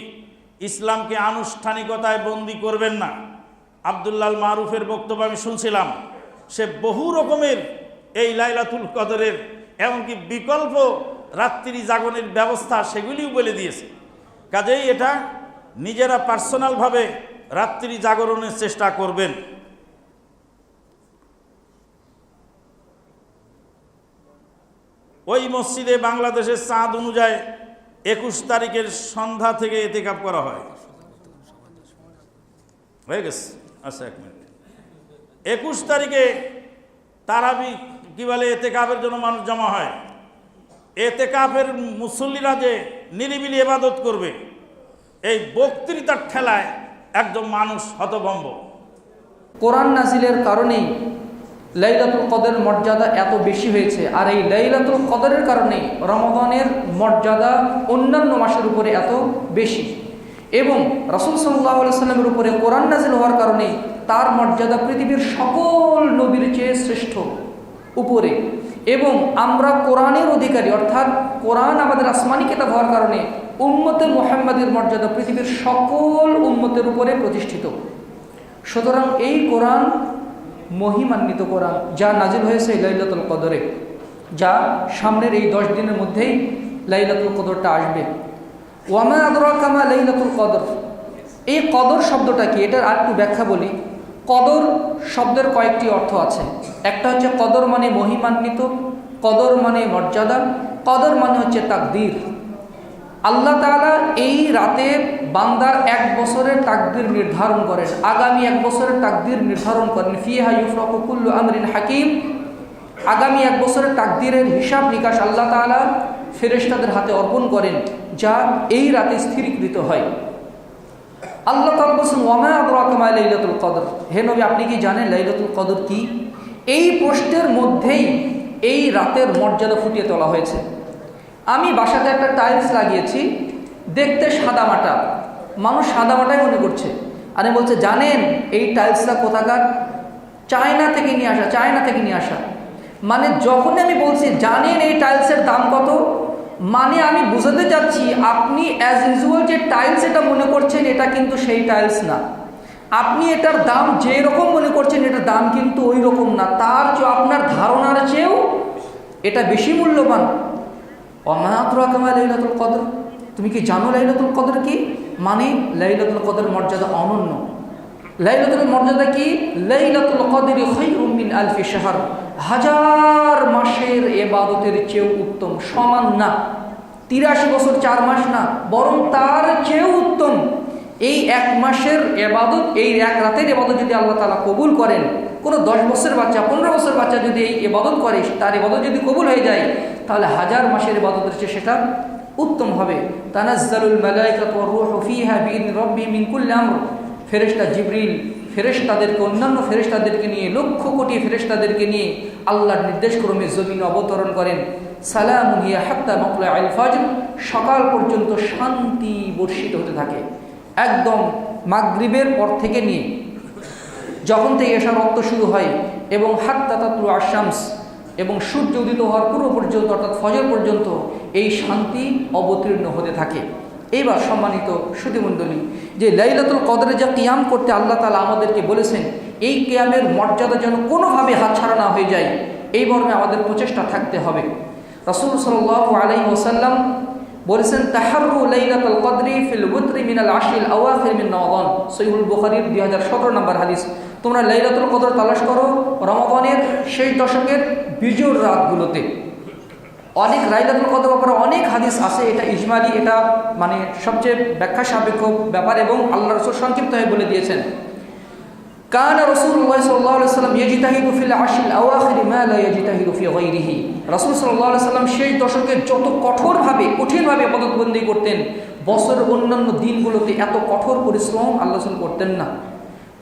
ইসলামকে আনুষ্ঠানিকতায় বন্দী করবেন না। আব্দুল্লাহ মারুফের বক্তব্য আমি শুনছিলাম, সে বহু রকমের এই লাইলাতুল কদরের এমনকি বিকল্প রাত্রি জাগরণের ব্যবস্থা সেগুলিও বলে দিয়েছে। কাজেই এটা নিজেরা পার্সোনালভাবে রাত্রি জাগরণের চেষ্টা করবেন। ওই মসজিদে বাংলাদেশের চাঁদ অনুযায়ী 21 তারিখের সন্ধ্যা থেকে এতেকাব করা হয়। হয়ে গেছে? আচ্ছা, 1 মিনিট। 21 তারিখে তারাবি কি বলে, এতেকাবের জন্য মানুষ জমা হয়। এতেকাফের মুসল্লিরা যে নিরিবিলি ইবাদত করবে, এই বক্তৃতার ঠেলায় একজন মানুষ হতভম্ব। কোরআন নাজিলের কারণেই লাইলাতুল কদরের মর্যাদা এত বেশি হয়েছে, আর এই লাইলাতুল কদরের কারণেই রমাদানের মর্যাদা অন্যান্য মাসের উপরে এত বেশি, এবং রাসূল সাল্লাল্লাহু আলাইহি সাল্লামের উপরে কোরআন নাজিল হওয়ার কারণেই তার মর্যাদা পৃথিবীর সকল নবীর চেয়ে শ্রেষ্ঠ উপরে। এবং আমরা কোরআনের অধিকারী, অর্থাৎ কোরআন আমাদের আসমানি কিতাব হওয়ার কারণে উম্মতে মুহাম্মাদের মর্যাদা পৃথিবীর সকল উম্মতের উপরে প্রতিষ্ঠিত। সুতরাং এই কোরআন মহিমান্বিত কোরআন, যা নাজিল হয়েছে লাইলাতুল কদরে, যা সামনের এই 10 দিনের মধ্যেই লাইলাতুল কদরটা আসবে। ওয়ামা আদরাকা মা লাইলাতুল কদর, এই কদর শব্দটা কি, এটার আরেকটু ব্যাখ্যা বলি। কদর শব্দের কয়েকটি অর্থ আছে। একটা হচ্ছে কদর মানে মহিমান্বিত, কদর মানে মর্যাদা, কদর মানে হচ্ছে তাকদীর। আল্লাহ তাআলা এই রাতে বান্দার 1 বছরের তাকদীর নির্ধারণ করেন, আগামী 1 বছরের তাকদীর নির্ধারণ করেন। ফিহা ইউফরাকু কুল্লু আমরিন হাকিম, আগামী 1 বছরের তাকদীরের হিসাব নিকাশ আল্লাহ তাআলা ফেরেশতাদের হাতে অর্পণ করেন, যা এই রাতে স্থিরীকৃত হয়। আল্লাহ তাআলা বলেন ওয়ামা আদরাকা মা লাইলাতুল কদর, হে নবী আপনি কি জানেন লাইলাতুল কদর কি? এই প্রশ্নের মধ্যেই এই রাতের মর্যাদা ফুটিয়ে তোলা হয়েছে। আমি বাসাতে একটা টাইলস লাগিয়েছি, দেখতে সাদামাটা, মানুষ সাদামাটাই মনে করছে। আরে বলছে জানেন এই টাইলসটা কোথাকার? চায়না থেকে নিয়ে আসা, চায়না থেকে নিয়ে আসা। মানে যখনই আমি বলছি জানেন এই টাইলসের দাম কত, মানে আমি বুঝাতে চাচ্ছি আপনি অ্যাজ ইউজুয়াল যে টাইলস এটা মনে করছেন এটা কিন্তু সেই টাইলস না। আপনি এটার দাম যে রকম মনে করছেন এটার দাম কিন্তু ওই রকম না, তার চেয়ে আপনার ধারণার চেয়েও এটা বেশি মূল্যবান। ওয়ামা আদরাকা মা লাইলাতুল কদর, তুমি কি জানো লাইলাতুল কদর কি? মানে লাইলাতুল কদরের মর্যাদা অনন্য। লাইলাতুল মর্যাদা কি? লাইলাতুল কদরি খায়রুম মিন আলফি শাহর, 1000 মাসের ইবাদতের চেয়েও উত্তম। সমান না, 83 বছর 4 মাস না, বরং তার চেয়েও উত্তম। এই 1 মাসের ইবাদত, এই 1 রাতের ইবাদত যদি আল্লাহ তাআলা কবুল করেন, কোনো 10 বছরের বাচ্চা 15 বছর বাচ্চা যদি এই ইবাদত করে, তার ইবাদত যদি কবুল হয়ে যায়, তাহলে 1000 মাসের ইবাদতের চেয়ে সেটা উত্তম হবে। তানাজ্জালুল মালায়েকাতু ওয়ার রূহু ফিহা বিইذনি রাব্বিহিম মিন কুল্লি আমর, ফেরেশতা জিবরিল ফেরেশতাদেরকে, অন্যান্য ফেরেশতাদেরকে নিয়ে, লক্ষ কোটি ফেরেশতাদেরকে নিয়ে আল্লাহর নির্দেশক্রমে জমিনে অবতরণ করেন। সালামুন হিয়া হাত্তা মাতলাইল ফাজর, সকাল পর্যন্ত শান্তি বর্ষিত হতে থাকে, একদম মাগরিবের পর থেকে নিয়ে যখন থেকে এশার রক্ত শুরু হয় এবং হাত্তা তাতলু আশ-শামস, এবং সূর্য উদিত হওয়ার পূর্ব পর্যন্ত অর্থাৎ ফজর পর্যন্ত এই শান্তি অবতীর্ণ হতে থাকে। এইবার সম্মানিত সুধীমণ্ডলী, যে লাইলাতুল কদরে যা কিয়াম করতে আল্লাহ তাআলা আমাদেরকে বলেছেন, এই কিয়ামের মর্যাদা যেন কোনোভাবে হাতছাড়া না হয়ে যায়, এই মর্মে আমাদের প্রচেষ্টা থাকতে হবে। রাসূল সাল্লাল্লাহু আলাইহি ওয়াসাল্লাম বলেছেন তাহাররু লাইলাতুল কদরি ফিল উতরি মিনাল আশরিল আওয়াখির মিন রমাদান, সহিহুল বুখারীর 2017 নম্বর হাদিস। তোমরা লাইলাতুল কদর তালাশ করো রমাদানের শেষ দশকের বিজোড় রাতগুলোতে। অনেক লাইলাতুল কদর ব্যাপারে অনেক হাদিস আছে, এটা ইজমালি, এটা মানে সবচেয়ে ব্যাখ্যা সাপেক্ষ ব্যাপার, এবং আল্লাহ রাসূল সংক্ষিপ্ত হয়ে বলে দিয়েছেন কানা রাসূলুল্লাহ সাল্লাল্লাহু আলাইহি ওয়াসাল্লাম ইয়াজতাহিদু ফিল আশরিল আওয়াখির মা লা ইয়াজতাহিদু ফি গায়রিহি। রাসূল সাল্লাল্লাহু আলাইহি ওয়াসাল্লাম সেই দশকে যত কঠিনভাবে ইবাদতবন্দি করতেন, বছরের অন্যান্য দিনগুলোতে এত কঠোর পরিশ্রম আল্লাহ রাসূল করতেন না।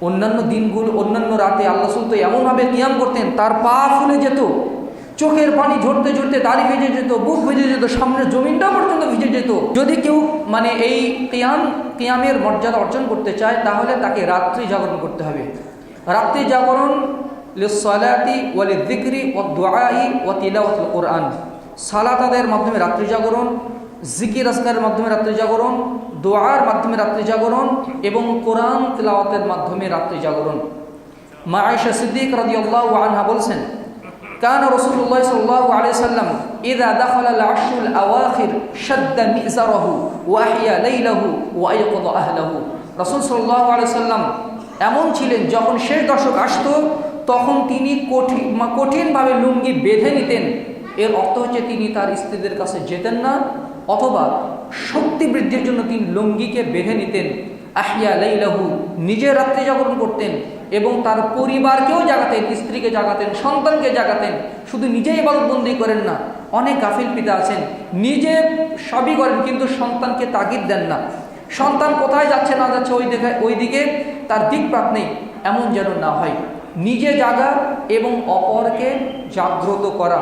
অন্যান্য দিনগুলো, অন্যান্য রাতে আল্লাহ রাসূল তো এমনভাবে কিয়াম করতেন তার পা ফুলে যেত, চোখের পানি ঝরতে ঝরতে দাড়ি ভিজে যেত, বুক ভিজে যেত, সামনের জমিনটা পর্যন্ত ভিজে যেত। যদি কেউ মানে এই কিয়ামের মর্যাদা অর্জন করতে চায়, তাহলে তাকে রাত্রি জাগরণ করতে হবে। রাত্রি জাগরণ লিসসালাতি ওয়া লিযিকরি ওয়াদ দুআই ওয়া তিলাওয়াতুল কোরআন, সালাত আদায়ের মাধ্যমে রাত্রি জাগরণ, জিকির আজকারের মাধ্যমে রাত্রি জাগরণ, দোয়ার মাধ্যমে রাত্রি জাগরণ, এবং কোরআন তিলাওয়াতের মাধ্যমে রাত্রি জাগরণ। মা আয়েশা সিদ্দিক রাদিয়াল্লাহু আনহা বলছেন কানা রাসূলুল্লাহ সাল্লাল্লাহু আলাইহি ওয়াসাল্লাম ইযা দাখালা আল-আশরুল আওয়াখির শাদ্দা মিযরাহু ওয়া আহইয়া লাইলাহু ওয়া আয়কাযা আহলাহু। রাসূল সাল্লাল্লাহু আলাইহি ওয়াসাল্লাম এমন ছিলেন, যখন শেষ দশক আসতো তখন তিনি কঠিনভাবে লুঙ্গি বেঁধে নিতেন। এর অর্থ হচ্ছে তিনি তার স্ত্রীদের কাছে যেতেন না, অথবা শক্তি বৃদ্ধির জন্য তিনি লুঙ্গিকে বেঁধে নিতেন। আহিয়া লাইলাহু, নিজে রাত্রি জাগরণ করতেন এবং তার পরিবারকেও জাগাতেন, স্ত্রীকে জাগাতেন, সন্তানকে জাগাতেন। শুধু নিজেই ইবাদতবন্দি করেন না, অনেক গাফিল পিতা আছেন, নিজে সবই করেন কিন্তু সন্তানকে তাগিদ দেন না। সন্তান কোথায় যাচ্ছে না যাচ্ছে ওই দিকে তার দিকপাত নেই, এমন যেন না হয়। নিজে জাগা এবং অপরকে জাগ্রত করা।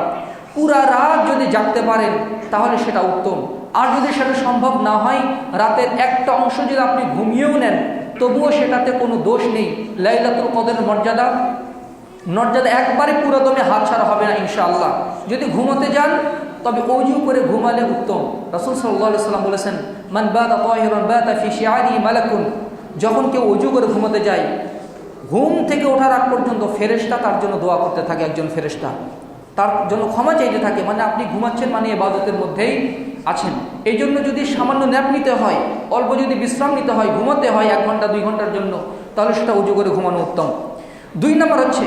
পুরা রাত যদি জাগতে পারেন তাহলে সেটা উত্তম। আর যদি সেটা সম্ভব না হয়, রাতের একটা অংশ যদি আপনি ঘুমিয়েও নেন তবুও সেটাতে কোনো দোষ নেই। লাইলাতুল কদরের মর্যাদা একবারে পুরোদমে হাতছাড়া হবে না ইনশাআল্লাহ। যদি ঘুমোতে যান তবে অজু করে ঘুমালে উত্তম। রাসূল সাল্লাল্লাহু আলাইহি ওয়াসাল্লাম বলেছেন, মান বাতা তাহিরান বাতা ফি শিআরি মালাকুন। যখন কেউ অজু করে ঘুমোতে যায়, ঘুম থেকে ওঠার আগ পর্যন্ত ফেরেশতা তার জন্য দোয়া করতে থাকে। একজন ফেরেশতা তার জন্য ক্ষমা চাইতে থাকে, মানে আপনি ঘুমাচ্ছেন মানে ইবাদতের মধ্যেই আছেন। এই জন্য যদি সামান্য ন্যাপ নিতে হয়, অল্প যদি বিশ্রাম নিতে হয়, ঘুমাতে হয় 1 ঘন্টা 2 ঘন্টার জন্য, তাহলে সেটা অজু করে ঘুমানো উত্তম। 2 নম্বর হচ্ছে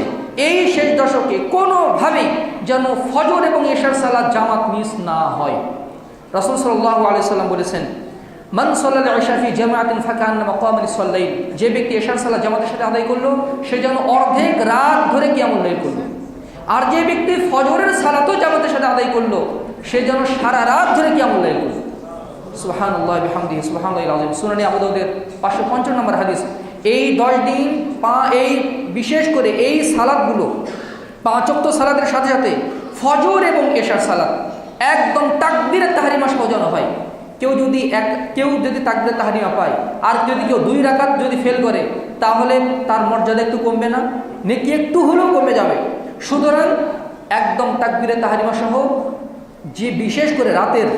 এই শেষ দশকে কোনোভাবেই যেন ফজর এবং এশার সালাত জামাত মিস না হয়। রাসূল সাল্লাল্লাহু আলাইহি ওয়াসাল্লাম বলেছেন, মান সাল্লাল ইশা ফি জামাআতিন ফাকান্নামা ক্বামা লিস-সালাইল। যে ব্যক্তি এশার সালাত জামাতের সাথে আদায় করলো সে যেন অর্ধেক রাত ধরে কিয়ামুল লাইল করলো। আর যে ব্যক্তি ফজরের সালাতও জামাতের সাথে আদায় করলো সে যেন সারা রাত ধরে কিয়ামুল লাইল করলো। সুবহানাল্লাহি ওয়া বিহামদিহি সুবহানাল্লাহিল আযীম। সুনানে আবু দাউদের 555 নম্বর হাদিস। এই 10 দিন এই বিশেষ করে এই সালাতগুলো 5 ওয়াক্ত সালাতের সাথে সাথে ফজর এবং এশার সালাত একদম তাকবীরে তাহরিমা সাজানো হয়। কেউ যদি তাকবীরে তাহরিমা পায় আর যদি কেউ 2 রাকাত যদি ফেল করে তাহলে তার মর্যাদা একটু কমবে না, নেকি একটু হলেও কমে যাবে। সুতরাং একদম তাকবীরে তাহরিমা সহ যে বিশেষ করে রাতের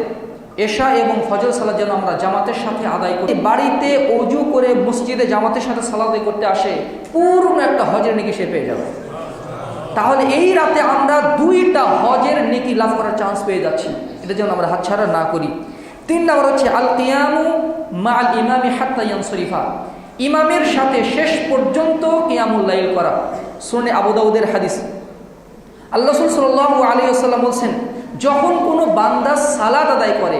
এশা এবং ফজর সালাত যেন আমরা জামাতের সাথে আদায় করি। বাড়িতে অজু করে মসজিদে জামাতের সাথে সালাত আদায় করতে আসে, পূর্ণ একটা হজের নেকি সে পেয়ে যাবে। তাহলে এই রাতে আমরা 2টা হজের নেকি লাভ করার চান্স পেয়ে যাচ্ছি, এটা যেন আমরা হাতছাড়া না করি। 3 নম্বর হচ্ছে আল কিয়ামু মা'আল ইমামি হাত্তা ইয়ানসরিফা। ইমামের সাথে শেষ পর্যন্ত কিয়ামুল লাইল করা। সুনানে আবু দাউদের হাদিস। আল্লাহ রাসূল সাল্লাল্লাহু আলাইহি ওয়াসাল্লাম বলেন, যখন কোনো বান্দা সালাত আদায় করে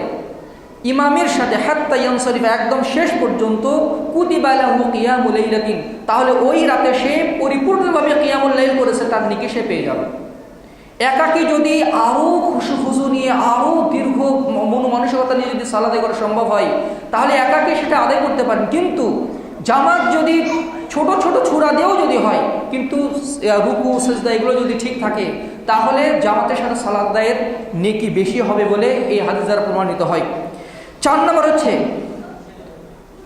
ইমামের সাথে হাত্তা ইয়ানসরিফা একদম শেষ পর্যন্ত, কুতিবা লাহু কিয়ামুল লাইলাতিন, তাহলে ওই রাতে সে পরিপূর্ণভাবে কিয়ামুল লাইল করেছে, তার নেকি সে পেয়ে যাবে। একাকী যদি আরও খুশু নিয়ে আরও দীর্ঘ মানসিকতা নিয়ে যদি সালাত আদায় করা সম্ভব হয় তাহলে একাকী সেটা আদায় করতে পারেন। কিন্তু জামাত যদি ছোট ছোট ছুরা দিয়েও যদি হয় কিন্তু রুকু সিজদা এগুলো যদি ঠিক থাকে তাহলে জামাতের সাথে সালাত আদায়ের নেকি বেশি হবে বলে এই হাদিস দ্বারা প্রমাণিত হয়। 4 নম্বর হচ্ছে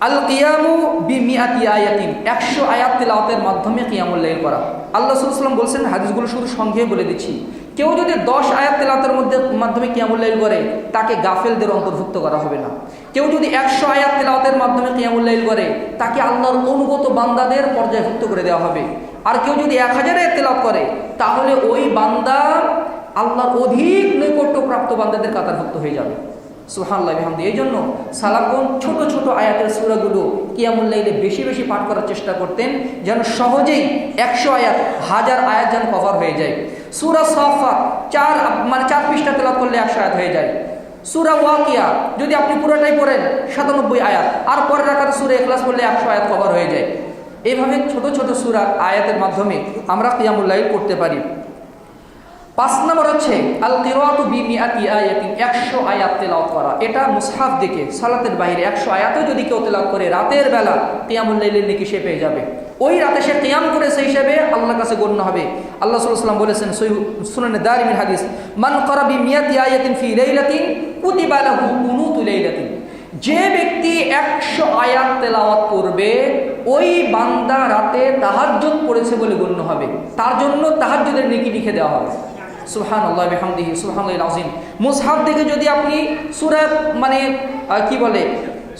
আল কিয়ামু বিমিআতি আয়াতিন, 100 আয়াত তিলাওয়াতের মাধ্যমে কিয়ামুল লাইল করা। আল্লাহ রাসূল সাল্লাল্লাহু আলাইহি ওয়াসাল্লাম বলেছেন, হাদিসগুলো শুধু সংক্ষেপে বলে দিচ্ছি, কেউ যদি 10 আয়াত তিলাওয়াতের মাধ্যমে কিয়ামুল লাইল করে তাকে গাফেলদের অন্তর্ভুক্ত করা হবে না। কেউ যদি 100 আয়াত তিলাওয়াতের মাধ্যমে কিয়ামুল লাইল করে তাকে আল্লাহর অনুগত বান্দাদের পর্যায়ভুক্ত করে দেওয়া হবে। আর কেউ যদি 1000 আয়াত তিলাওয়াত করে তাহলে ওই বান্দা আল্লাহর অধিক নৈকট্যপ্রাপ্ত বান্দাদের কাতারভুক্ত হয়ে যাবে। সুবহানাল্লাহি ওয়া বিহামদিহি। এই জন্য সালাফগণ ছোট ছোট আয়াতের সূরাগুলো কিয়ামুল লাইলে বেশি বেশি পাঠ করার চেষ্টা করতেন, যেন সহজেই 100 আয়াত 1000 আয়াত যেন কভার হয়ে যায়। সূরা সাফাত 4 পৃষ্ঠা তেলাওয়াত করলে 100 আয়াত হয়ে যায়। সূরা ওয়াকিয়া যদি আপনি পুরোটাই পড়েন 97 আয়াত, আর পরের রাকাতে সূরা ইখলাস পড়লে 100 আয়াত কভার হয়ে যায়। এইভাবে ছোট ছোট সূরা আয়াতের মাধ্যমে আমরা কিয়ামুল লাইল করতে পারি। 5 নম্বর হচ্ছে আল কিরাআতু বিমিআতি আয়াতিন, 100 আয়াত তেলাওয়াত করা। এটা মুসহাফ দেখে সালাতের বাইরে 100 আয়াতও যদি কেউ তেলাওয়াত করে রাতের বেলা কিয়ামুল লাইলের নেকি সে পেয়ে যাবে। ওই রাতে সে কিয়াম করে সেই হিসেবে আল্লাহর কাছে গণ্য হবে। আল্লাহ সাল্লাল্লাহু আলাইহি ওয়াসাল্লাম বলেছেন সুনানে দারিমির হাদিস, মান ক্বারা বিমিআতি আয়াতিন ফি লাইলাতিন কুতিবা লাহু কুনুতুল লাইলাতিন। যে ব্যক্তি 100 আয়াত তেলাওয়াত করবে ওই বান্দা রাতে তাহাজ্জুদ পড়েছে বলে গণ্য হবে, তার জন্য তাহাজ্জুদের নেকি লিখে দেওয়া হবে। সুবহানাল্লাহি ওয়া বিহামদিহি সুবহানাল্লাহিল আযীম। মুসহাফ দেখে যদি আপনি সূরা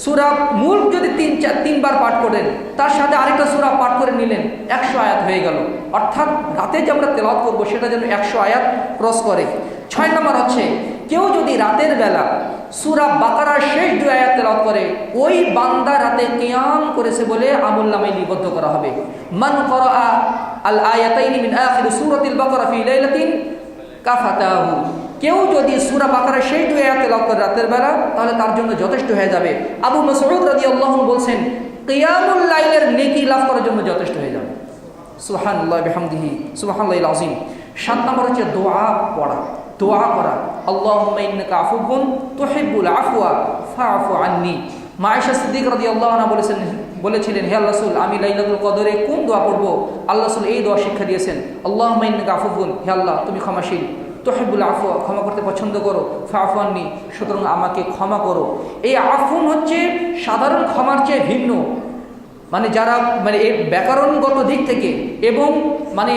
সূরা মুলক যদি 3 বার পাঠ করেন তার সাথে আরেকটা সূরা পাঠ করে নিলেন 100 আয়াত হয়ে গেল। অর্থাৎ রাতে যে আমরা তেলাওয়াত করব সেটা যেন 100 আয়াত ক্রস করে। 6 নম্বর হচ্ছে কেউ যদি রাতের বেলা সূরা বাকারার শেষ 2 আয়াত তেলাওয়াত করে ওই বান্দা রাতে কিয়াম করেছে বলে আমলনামায় লিপিবদ্ধ করা হবে। মান ক্বারাআ আল আয়াতাইনি মিন আখির সূরাতিল বাকারা ফি লাইলাতিন কাফাতাহু। কেউ যদি সূরা বাকারার সেই 2 আয়াত তেলাওয়াত করে রাতের বেলা তাহলে তার জন্য যথেষ্ট হয়ে যাবে। আবু মাসউদ রাদিয়াল্লাহু আনহু বলেন কিয়ামুল লাইলের নেকি লাভ করার জন্য যথেষ্ট হয়ে যাবে। সুবহানাল্লাহি বিহামদিহি সুবহানাল্লাহিল আযীম। 7 নম্বর হচ্ছে দোয়া পড়া। দোয়া করা, আল্লাহুম্মা ইন্নাকা আফুউন তুহিব্বুল আফওয়া ফাআফু আন্নি। মা আয়েশা সিদ্দিকা রাদিয়াল্লাহু আনহা বলেছিলেন, হে আল্লাহ রাসূল, আমি লাইলাতুল কদরে কোন দোয়া পড়ব? আল্লাহ রাসূল এই দোয়া শিক্ষা দিয়েছেন, আল্লাহুম্মা ইন্নাকা আফুউন, হে আল্লাহ তুমি ক্ষমাশীল, তুহিব্বুল আফওয়া ক্ষমা করতে পছন্দ করো, ফাআফু আন্নি সুতরাং আমাকে ক্ষমা করো। এই আফুন হচ্ছে সাধারণ ক্ষমার চেয়ে ভিন্ন, মানে যারা মানে এর ব্যাকরণগত দিক থেকে এবং মানে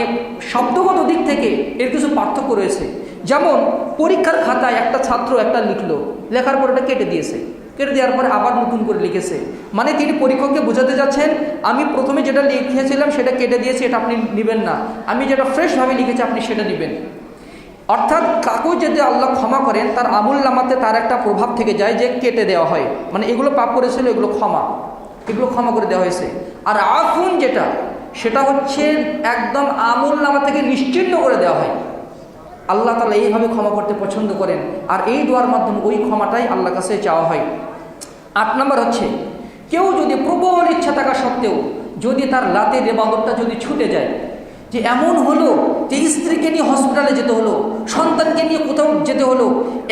শব্দগত দিক থেকে এর কিছু পার্থক্য রয়েছে। যেমন পরীক্ষার খাতায় একটা ছাত্র একটা লিখলো, লেখার পর ওটা কেটে দিয়েছে, কেটে দেওয়ার পরে আবার নতুন করে লিখেছে, মানে তিনি পরীক্ষককে বোঝাতে যাচ্ছেন আমি প্রথমে যেটা লিখেছিলাম সেটা কেটে দিয়েছি, এটা আপনি নেবেন না, আমি যেটা ফ্রেশভাবে লিখেছি আপনি সেটা নেবেন। অর্থাৎ কাকু যদি আল্লাহ ক্ষমা করেন তার আমুল নামাতে তার একটা প্রভাব থেকে যায় যে কেটে দেওয়া হয়, মানে এগুলো পাপ করেছিল এগুলো ক্ষমা করে দেওয়া হয়েছে। আর আফুন যেটা সেটা হচ্ছে একদম আমুল নামা থেকে নিশ্চিহ্ন করে দেওয়া হয়। আল্লাহ তাআলা এইভাবে ক্ষমা করতে পছন্দ করেন, আর এই দোয়ার মাধ্যমে ওই ক্ষমাটাই আল্লাহর কাছে চাওয়া হয়। 8 নম্বর হচ্ছে, কেউ যদি প্রবল ইচ্ছা থাকা সত্ত্বেও যদি তার রাতের ইবাদতটা যদি ছুটে যায়, যে এমন হলো যে স্ত্রীকে নিয়ে হসপিটালে যেতে হলো, সন্তানকে নিয়ে কোথাও যেতে হলো,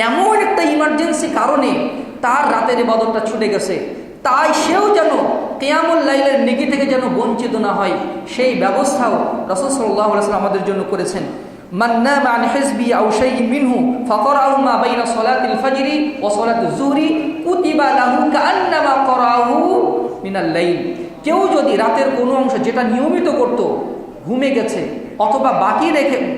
এমন একটা ইমার্জেন্সি কারণে তার রাতের ইবাদতটা ছুটে গেছে, তাই সেও যেন কিয়ামুল লাইলের নেকি থেকে যেন বঞ্চিত না হয়, সেই ব্যবস্থাও রাসূল সাল্লাল্লাহু আলাইহি ওয়াসাল্লাম আমাদের জন্য করেছেন। মান নামা আন হিজবি আও শাইইন মিনহু ফাকরাহু মা বাইনা সালাতিল ফাজরি ওয়া সালাতিজ যুহরি কুতিবা লাহু কাআন্নামা করাহু মিনাল লাইল। কেউ যদি রাতের কোনো অংশ যেটা নিয়মিত করত ঘুমে গেছে অথবা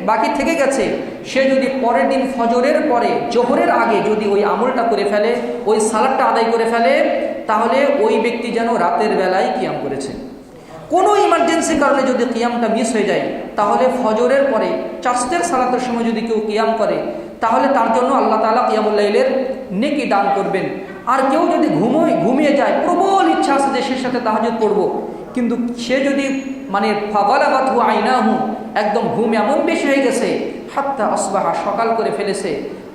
বাকি থেকে গেছে, সে যদি পরের দিন ফজরের পরে জোহরের আগে যদি ওই আমলটা করে ফেলে, ওই সালাতটা আদায় করে ফেলে, তাহলে ওই ব্যক্তি যেন রাতের বেলায় কিয়াম করেছে। কোনো ইমার্জেন্সি কারণে যদি কিয়ামটা মিস হয়ে যায়, তাহলে ফজরের পরে চাষতের সালাতের সময় যদি কেউ কিয়াম করে, তাহলে তার জন্য আল্লাহ তাআলা কিয়ামুল লাইলের নেকি দান করবেন। আর কেউ যদি ঘুমিয়ে যায়, প্রবল ইচ্ছা আছে যে সে সাথে তাহাজ্জুদ পড়ব, কিন্তু সে যদি মানে ফাগালাবাতহু আইনাহু, একদম ঘুম এমন বেশি হয়ে গেছে, হাত্তা আসবাহা সকাল করে ফেলেছে,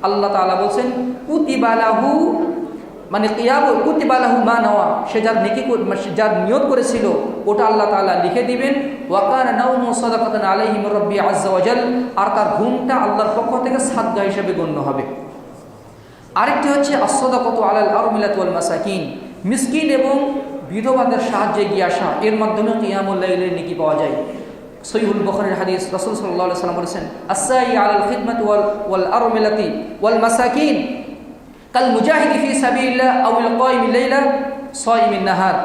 আল্লাহ তাআলা বলছেন কুতিবা লাহু, মানে কুতিবা লাহু মা নাওয়া, সে যার নেকি যার নিয়ত করেছিল ওটা আল্লাহ তাআলা লিখে দিবেন। ওয়া কানা নাওমু সাদাকাতান আলাইহি মির রাব্বি আযজা ওয়া জাল, আর তার ঘুমটা আল্লাহর পক্ষ থেকে সাদকা হিসেবে গণ্য হবে। আরেকটি হচ্ছে as-সাদাকাতু আলাল আরমিলাতি ওয়াল মাসাকিন, মিসকিন এবং বিধবাদের সাহায্যে গিয়ে আসা, এর মাধ্যমে কিয়ামুল লাইলের নেকি পাওয়া যায়। সহিহুল বুখারীর হাদিস, রাসূল সাল্লাল্লাহু আলাইহি ওয়াসাল্লাম বলেছেন as-সাই আলাল খিদমাতি ওয়াল আরমিলাতি ওয়াল মাসাকিন কাল মুজাহিদি ফি সাবিলিল্লাহ আওয়াল কায়িমিল লাইলা সাইমিন নাহার।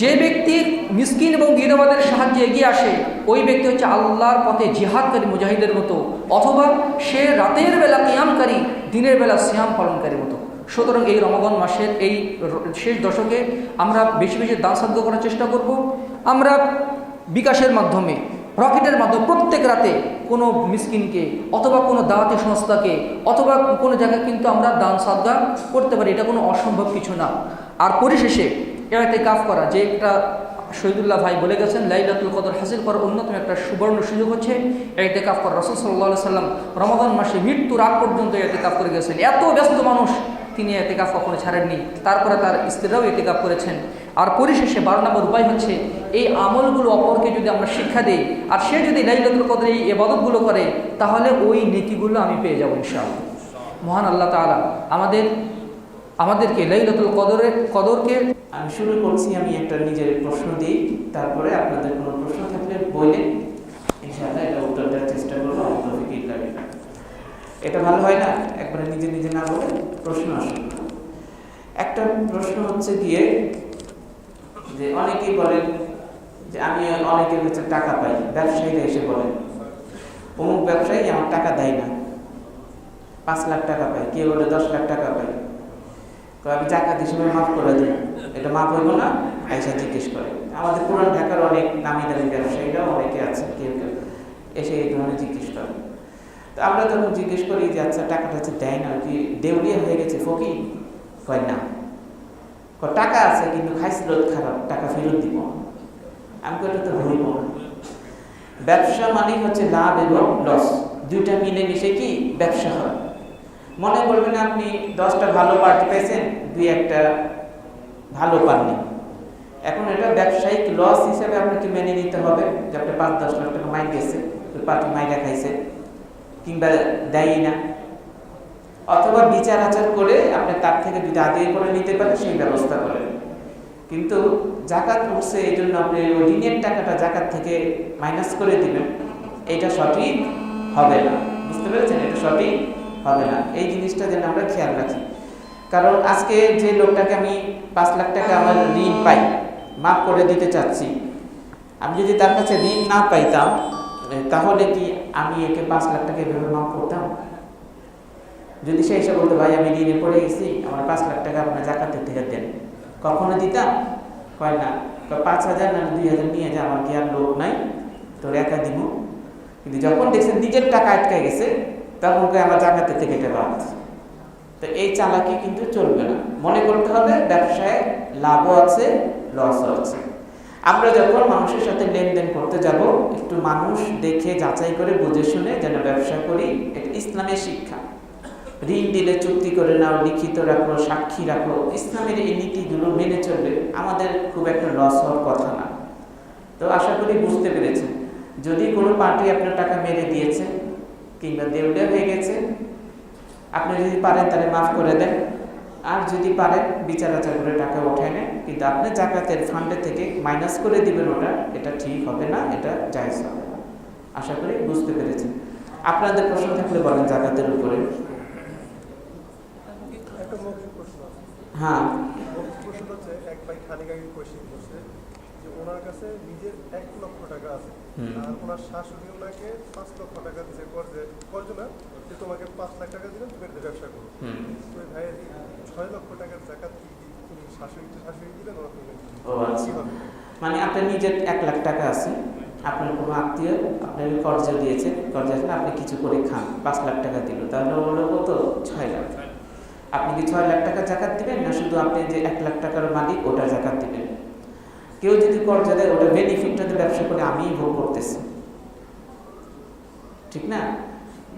যে ব্যক্তি মিসকিন এবং বিধবাদের সাহায্যে এগিয়ে আসে, ওই ব্যক্তি হচ্ছে আল্লাহর পথে জিহাদকারী মুজাহিদের মতো, অথবা সে রাতের বেলা কিয়ামকারী, দিনের বেলা সিয়াম পালনকারীর মতো। সুতরাং এই রমাদান মাসের এই শেষ দশকে আমরা বেশি বেশি দান সাধ্য করার চেষ্টা করব। আমরা বিকাশের মাধ্যমে, রকেটের মাধ্যমে প্রত্যেক রাতে কোনো মিসকিনকে অথবা কোনো দাওয়াতি সংস্থাকে অথবা কোনো জায়গায় কিন্তু আমরা দান সাদকা করতে পারি, এটা কোনো অসম্ভব কিছু না। আর পরিশেষে ইতিকাফ করা, যে একটা শহীদুল্লাহ ভাই বলে গেছেন লাইলাতুল কদর হাসিল করার অন্যতম একটা সুবর্ণ সুযোগ হচ্ছে ইতিকাফ করা। রাসূল সাল্লাল্লাহু আলাইহি সাল্লাম রমাদান মাসে মৃত্যুর আগ পর্যন্ত ইতিকাফ করে গেছেন। এত ব্যস্ত মানুষ, তিনি ইতিকাফ কখনো ছাড়েননি। তারপরে তার স্ত্রীরাও ইতিকাফ করেছেন। আর পরিশেষে 12 নম্বর উপায় হচ্ছে এই আমলগুলো অপরকে যদি আমরা শিক্ষা দিই, আর সে যদি লাইলাতুল কদরে এই ইবাদতগুলো করে, তাহলে ওই নেকিগুলো আমি পেয়ে যাব ইনশাআল্লাহ। মহান আল্লাহ তাআলা আমাদেরকে লাইলাতুল কদরকে আমি শুরু করছি। আমি একটা নিজের প্রশ্ন দিই, তারপরে আপনাদের কোনো প্রশ্ন থাকলে বললেন, ইনশাআল্লাহ এটা উত্তর দেওয়ার চেষ্টা করবো। এটা ভালো হয় না একবারে নিজে নিজে না বলে প্রশ্ন আসে। একটা প্রশ্ন হচ্ছে গিয়ে যে অনেকেই বলেন যে আমি অনেকের কাছে টাকা পাই, ব্যবসায়ীরা এসে বলেন অমুক ব্যবসায়ী আমার টাকা দেয় না, 5 লাখ টাকা পাই, কেউ বলে 10 লাখ টাকা পাই, তো আমি জাকাত হিসেবে মাফ করে দিই, এটা মাফ হইব না? আইসা জিজ্ঞেস করে। আমাদের পুরান ঢাকার অনেক নামি দামি ব্যবসায়ীরা অনেকে আছে, কেউ কেউ এসে এই ধরনের জিজ্ঞেস করে। তো আমরা তখন জিজ্ঞেস করি যে আচ্ছা টাকাটা হচ্ছে দেয় না, কি দেউলিয়া হয়ে গেছে ফকির? কয় না, টাকা আছে কিন্তু খাইসলত খারাপ, টাকা ফেরত দিব। আমি কই এটা তো হইব না। ব্যবসা মানেই হচ্ছে লাভ এবং লস, দুইটা মিলে মিশে কি ব্যবসা হয়। মনে করবেন আপনি 10টা ভালো পার্টি পেয়েছেন, 2-1টা ভালো পাননি, এখন এটা ব্যবসায়িক লস হিসেবে আপনাকে মেনে নিতে হবে যে আপনার 5-10 লাখ টাকা মাইর গেছে, পার্টি মাইরা খাইছে কিংবা দেয় না, অথবা বিচার আচার করে আপনি তার থেকে যদি আদায় করে নিতে পারেন সেই ব্যবস্থা করেন। কিন্তু জাকাত উঠছে এই জন্য আপনি ওই ঋণের টাকাটা জাকাত থেকে মাইনাস করে দিবেন, এটা সঠিক হবে না। বুঝতে পেরেছেন? এটা সঠিক হবে না। এই জিনিসটা যেন আমরা খেয়াল রাখি। কারণ আজকে যে লোকটাকে আমি 5 লাখ টাকা আমার ঋণ পাই, মাফ করে দিতে চাচ্ছি, আমি যদি তার কাছে ঋণ না পাইতাম তাহলে কি আমি একে 5 লাখ টাকা এভাবে মাফ করতাম? যদি সে এসে বলতো ভাই আমি ঋণে পড়ে গেছি, আমার 5 লাখ টাকা আপনার জাকাতের থেকে দেন, কখনো দিতাম? কয় না, 5,000 না 2,000 নিয়ে যা, আমার কি আর লোক নাই, তোর একা দিব। কিন্তু যখন দেখছেন নিজের টাকা আটকে গেছে তখন কয় আমার জাকাতের থেকে এটা বাদ। তো এই চালাকি কিন্তু চলবে না। মনে করতে হবে ব্যবসায় লাভও আছে, লসও আছে। আমরা যখন মানুষের সাথে লেনদেন করতে যাব, একটু মানুষ দেখে যাচাই করে বুঝে শুনে যেন ব্যবসা করি। এটা ইসলামের শিক্ষা। ঋণ দিলে চুক্তি করে নাও, লিখিত রাখো, সাক্ষী রাখো, ইসলামের এই নীতিগুলো মেনে চলবে, আমাদের খুব একটা লস হওয়ার কথা না। তো আশা করি বুঝতে পেরেছেন। যদি কোনো পার্টি আপনার টাকা মেরে দিয়েছে কিংবা দেউলিয়া হয়ে গেছে, আপনি যদি পারেন তাহলে মাফ করে দেন, আর যদি পারেন বিচার আচার করে টাকা উঠায় নেন, কিন্তু আপনি জাকাতের ফান্ডে থেকে মাইনাস করে দিবেন, ওটা এটা ঠিক হবে না, এটা জায়েজ হবে না। আশা করি বুঝতে পেরেছেন। আপনাদের প্রশ্ন থাকলে বলেন জাকাতের উপরে। হ্যাঁ, এক ভাই খালি গাড়ি কোয়েশ্চেন করছে যে ওনার কাছে নিজের 1 লক্ষ টাকা আছে, আর ওনার শাশুড়ি ওনাকে 5 লক্ষ টাকা দিচ্ছে করজনা যে তোমাকে 5 লাখ টাকা দিলেন, তুমি এটা ব্যবসা করো। তো ভাই 6 লক্ষ টাকার জাকাত কি তুমি শাশুড়ি দিলেন? ও আচ্ছা, মানে আপনার নিজের 1 লাখ টাকা আছে, আপনার কোনো আত্মীয় আপনার কর্জ দিয়েছে, কর্জ আছে, আপনি কিছু করে খান, 5 লাখ টাকা দিল, তাহলে হলো কত? 6 লাখ। আপনি কি 6 লাখ টাকা জাকাত দিবেন, না শুধু আপনি যে 1 লাখ টাকার মালিক ওটা জাকাত দিবেন? কেউ যদি কর্জ দেয়, ওটা বেনিফিটটাতে ব্যবসা করে আমিই ভোগ করতেছি, ঠিক না?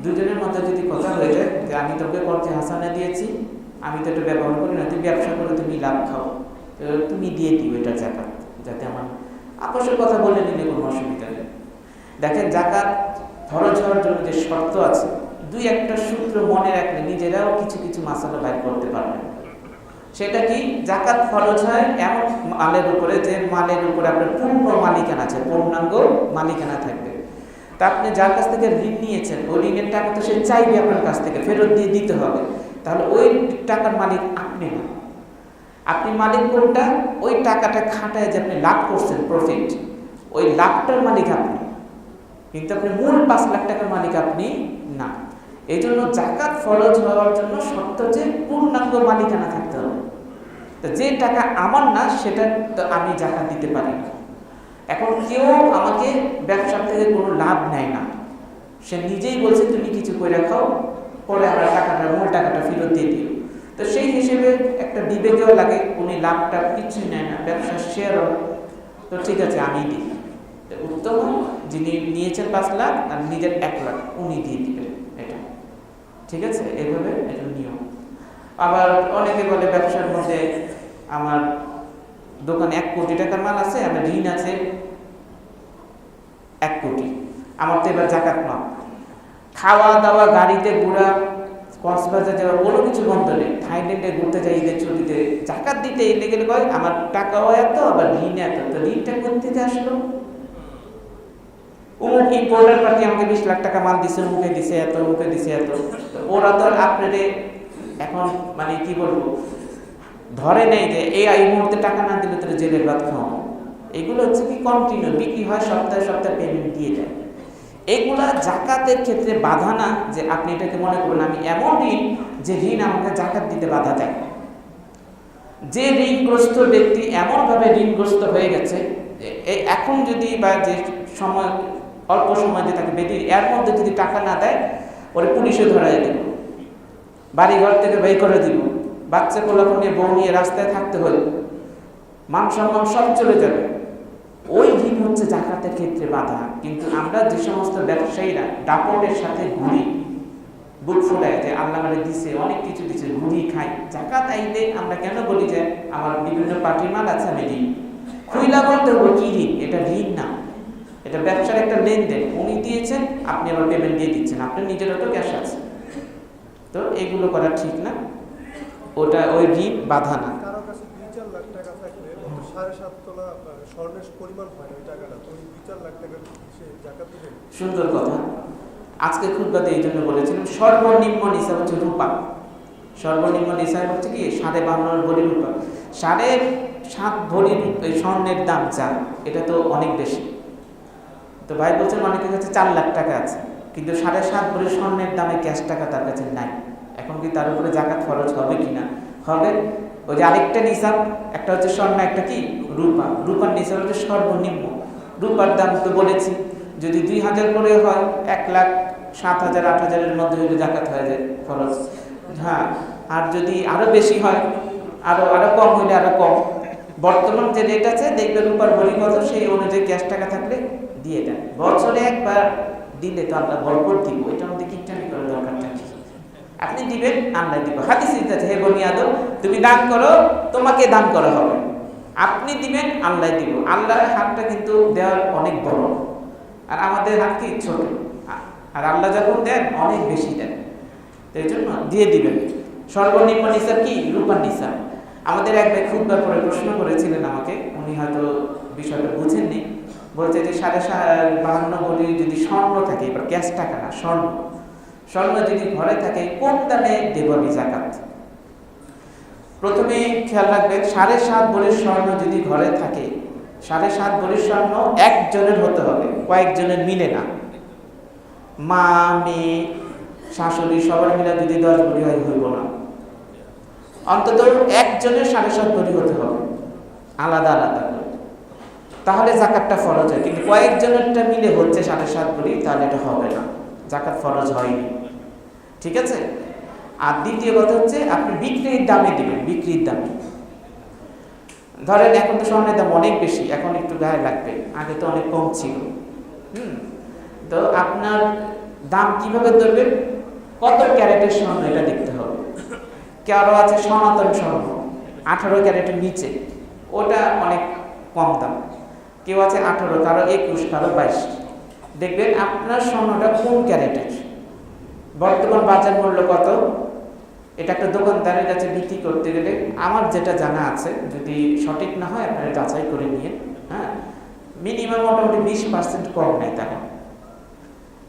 দুজনের মধ্যে যদি কথা হয়ে যায় যে আমি তোকে কর্জে হাসানা দিয়েছি, আমি তো এটা ব্যবহার করি না, তুই ব্যবসা করে তুমি লাভ খাও, তুমি দিয়ে দিও এটা জাকাত, যাতে আমার আপসের কথা বলে নিলে কোনো অসুবিধা নেই। দেখেন, জাকাত ফরজ হওয়ার জন্য যে শর্ত আছে, 2-1টা সূত্র মনে রাখলে নিজেরাও কিছু কিছু মাসালা বাইর করতে পারবেন। সেটা কি? জাকাত ফরজ হয় এমন মালের উপরে যে মালের উপরে আপনার পূর্ণ মালিকানা আছে, পূর্ণাঙ্গ মালিকানা থাকবে। তা আপনি যার কাছ থেকে ঋণ নিয়েছেন, ওই ঋণের টাকা তো সে চাইবে আপনার কাছ থেকে, ফেরত দিয়ে দিতে হবে। তাহলে ওই টাকার মালিক আপনি না। আপনি মালিক কোনটা? ওই টাকাটা খাটায় যে আপনি লাভ করছেন, প্রফিট, ওই লাভটার মালিক আপনি, কিন্তু আপনি মূল 5 লাখ টাকার মালিক আপনি না। এই জন্য জাকাত ফরজ হওয়ার জন্য শর্ত যে পূর্ণাঙ্গ মালিকানা থাকতে হবে। তো যে টাকা আমার না, সেটা তো আমি জাকাত দিতে পারি না। এখন কেউ আমাকে ব্যবসা থেকে কোনো লাভ নেয় না, সে নিজেই বলছে তুমি কিছু করে খাও, পরে আমরা টাকাটা, মূল টাকাটা ফেরত দিয়ে দিও। তো সেই হিসেবে একটা বিবেকেও লাগে, উনি লাভটা কিছুই নেয় না, ব্যবসার শেয়ারও, তো ঠিক আছে আমি দিই। উত্তম যিনি নিয়েছেন 5 লাখ আর নিজের 1 লাখ উনি দিয়ে দিবেন, এটা ঠিক আছে। এইভাবে এটা নিয়ম। আবার অনেকে বলে ব্যবসার মধ্যে আমার দোকানে 1 কোটি টাকার মাল আছে, আমার ঋণ আছে 1 কোটি, আমার তো এবার জাকাত মাপ। খাওয়া দাওয়া, গাড়িতে ঘোরা, কক্সবাজার যাওয়া, কোনো কিছু বন্ধ নেই, থাইল্যান্ডে ঘুরতে যাই ঈদের ছুটিতে, জাকাত দিতে এলে গেলে কয় আমার টাকাও এত, আবার ঋণ এত, তো ঋণটা কোথা থেকে আসলো? অমুক ইম্পোর্টার পার্টি আমাকে 20 লাখ টাকা মাল দিছে, মুখে দিছে এত, মুখে দিছে এত, ওরা তো আপনারে এখন মানে কি বলবো, ধরে নেই যে এই মুহূর্তে টাকা না দিলে তোর জেলের ভাত খাও। এগুলো হচ্ছে কি কন্টিনিউ বিক্রি হয়, সপ্তাহে সপ্তাহে পেমেন্ট দিয়ে দেয়। এগুলা জাকাতের ক্ষেত্রে বাধা না যে আপনি এটাকে মনে করবেন আমি এমন ঋণ যে ঋণ আমাকে জাকাত দিতে বাধা দেয়। যে ঋণগ্রস্ত ব্যক্তি এমনভাবে ঋণগ্রস্ত হয়ে গেছে, এখন যদি বা যে সময় অল্প সময় যে তাকে বেরিয়ে এর মধ্যে যদি টাকা না দেয়, ওরে পুলিশে ধরাই দেব, বাড়িঘর থেকে বের করে দিব, বাচ্চা কোলাপন নিয়ে বউ নিয়ে রাস্তায় থাকতে হলে মান সম্মান সব চলে যাবে। ওই ঋণ হচ্ছে জাকাতের ক্ষেত্রে বাধা। কিন্তু আমরা যে সমস্ত ব্যবসায়ীরা দাপটের সাথে ঘুরি, বুক ফুলায় যে আল্লাহ মানে দিছে, অনেক কিছু দিছে, ঘুরি খাই, জাকাত আইলে আমরা কেন বলি যে আমার বিভিন্ন পার্টির মাল আছে আমি ঋণ খুইলা বলতে হবে কি ঋণ? এটা ঋণ না, এটা ব্যবসার একটা লেনদেন। উনি দিয়েছেন, আপনি আবার পেমেন্ট দিয়ে দিচ্ছেন, আপনার নিজের তো ক্যাশ আছে। তো তো এগুলো করা ঠিক না, ওটা ওই ঋণ বাধা না। কারো কাছে 2-4 লাখ টাকা থাকলে 7.5 তোলা স্বর্ণের পরিমাণ হয় না ওই টাকাটা, তো ওই 2-4 লাখ টাকা সে জাকাত দিবে। সুন্দর কথা। আজকে খুতবাতে এই জন্য বলেছিলাম সর্বনিম্ন নিসাব হচ্ছে রূপা। সর্বনিম্ন নিসাব হচ্ছে কি 52.5 ভরি রূপা। 7.5 ভরি স্বর্ণের দাম যা, এটা তো অনেক বেশি। তো ভাই বলছেন অনেকের কাছে 4 লাখ টাকা আছে, কিন্তু 7.5 ভরি স্বর্ণের দামে ক্যাশ টাকা তার কাছে নাই। এখন কি তার উপরে জাকাত ফরজ হবে কিনা? হবে। ওই যে আরেকটা নিসাব, একটা হচ্ছে স্বর্ণ, একটা কি রূপা। রূপার নিসাব হচ্ছে সর্বনিম্ন। রূপার দাম তো বলেছি, যদি 2000 করে হয় 1,07,000 8,000-এর মধ্যে হলে জাকাত হয়ে যায় ফরজ। হ্যাঁ, আর যদি আরো বেশি হয়, আরো কম হলে আরো কম। বর্তমান যে রেট আছে দেখবে রূপার ভরি কত, সেই অনুযায়ী ক্যাশ টাকা থাকলে দিয়ে দেন। বছরে একবার দিলে তো আল্লাহ বরকত দিব, এটার মধ্যে কিটানি করার দরকারটা কি? আপনি দিবেন, আল্লাহ দিব। হাদিসে আছে, হে বনি আদম তুমি দান করো, তোমাকে দান করা হবে। আপনি দিবেন, আল্লাহ দিব। আল্লাহর হাতটা কিন্তু দেওয়ার অনেক বড়, আর আমাদের হাত কি ছোট। আর আল্লাহ যখন দেন অনেক বেশি দেন, এই জন্য দিয়ে দিবেন। সর্বনিম্ন নিসাব কি? রূপার নিসাব। আমাদের এক ভাই খুতবা পরে প্রশ্ন করেছিলেন আমাকে, উনি হয়তো বিষয়টা বুঝেননি। বলছে যে 52.5 ভরি যদি স্বর্ণ থাকে, এবার ক্যাশ টাকা না, স্বর্ণ যদি ঘরে থাকে কোন দামে দেব আমি জাকাত? প্রথমে খেয়াল রাখবেন 7.5 ভরির স্বর্ণ যদি ঘরে থাকে, 7.5 ভরির স্বর্ণ একজনের হতে হবে, কয়েকজনের মিলে না। মা, মেয়ে, শাশুড়ি সবার মিলে যদি 10 ভরি হয় হইব না, অন্তত একজনের 7.5 ভরি হতে হবে, আলাদা আলাদা করে, তাহলে জাকাতটা ফরজ হয়। কিন্তু কয়েকজনেরটা মিলে হচ্ছে 7.5 ভরি, তাহলে এটা হবে না, জাকাত ফরজ হয়নি। ঠিক আছে? আর দ্বিতীয় কথা হচ্ছে আপনি বিক্রির দামে দিবেন, বিক্রির দামে। ধরেন এখন তো স্বর্ণের দাম অনেক বেশি, এখন একটু গায়ে লাগবে, আগে তো অনেক কম ছিল। তো আপনার দাম কিভাবে ধরবেন? কত ক্যারেটের স্বর্ণ এটা দেখতে হবে। কারো আছে সনাতন স্বর্ণ 18 ক্যারেটের নিচে, ওটা অনেক কম দাম। কেউ আছে 18, কারো 21, কারো 22। দেখবেন আপনার স্বর্ণটা কোন ক্যারেটের, বর্তমান বাজার মূল্য কত, এটা একটা দোকানদারের কাছে বিক্রি করতে গেলে আমার যেটা জানা আছে, যদি সঠিক না হয় আপনারা যাচাই করে নিয়ে, হ্যাঁ, মিনিমাম মোটামুটি 20% কম নেয় টাকা।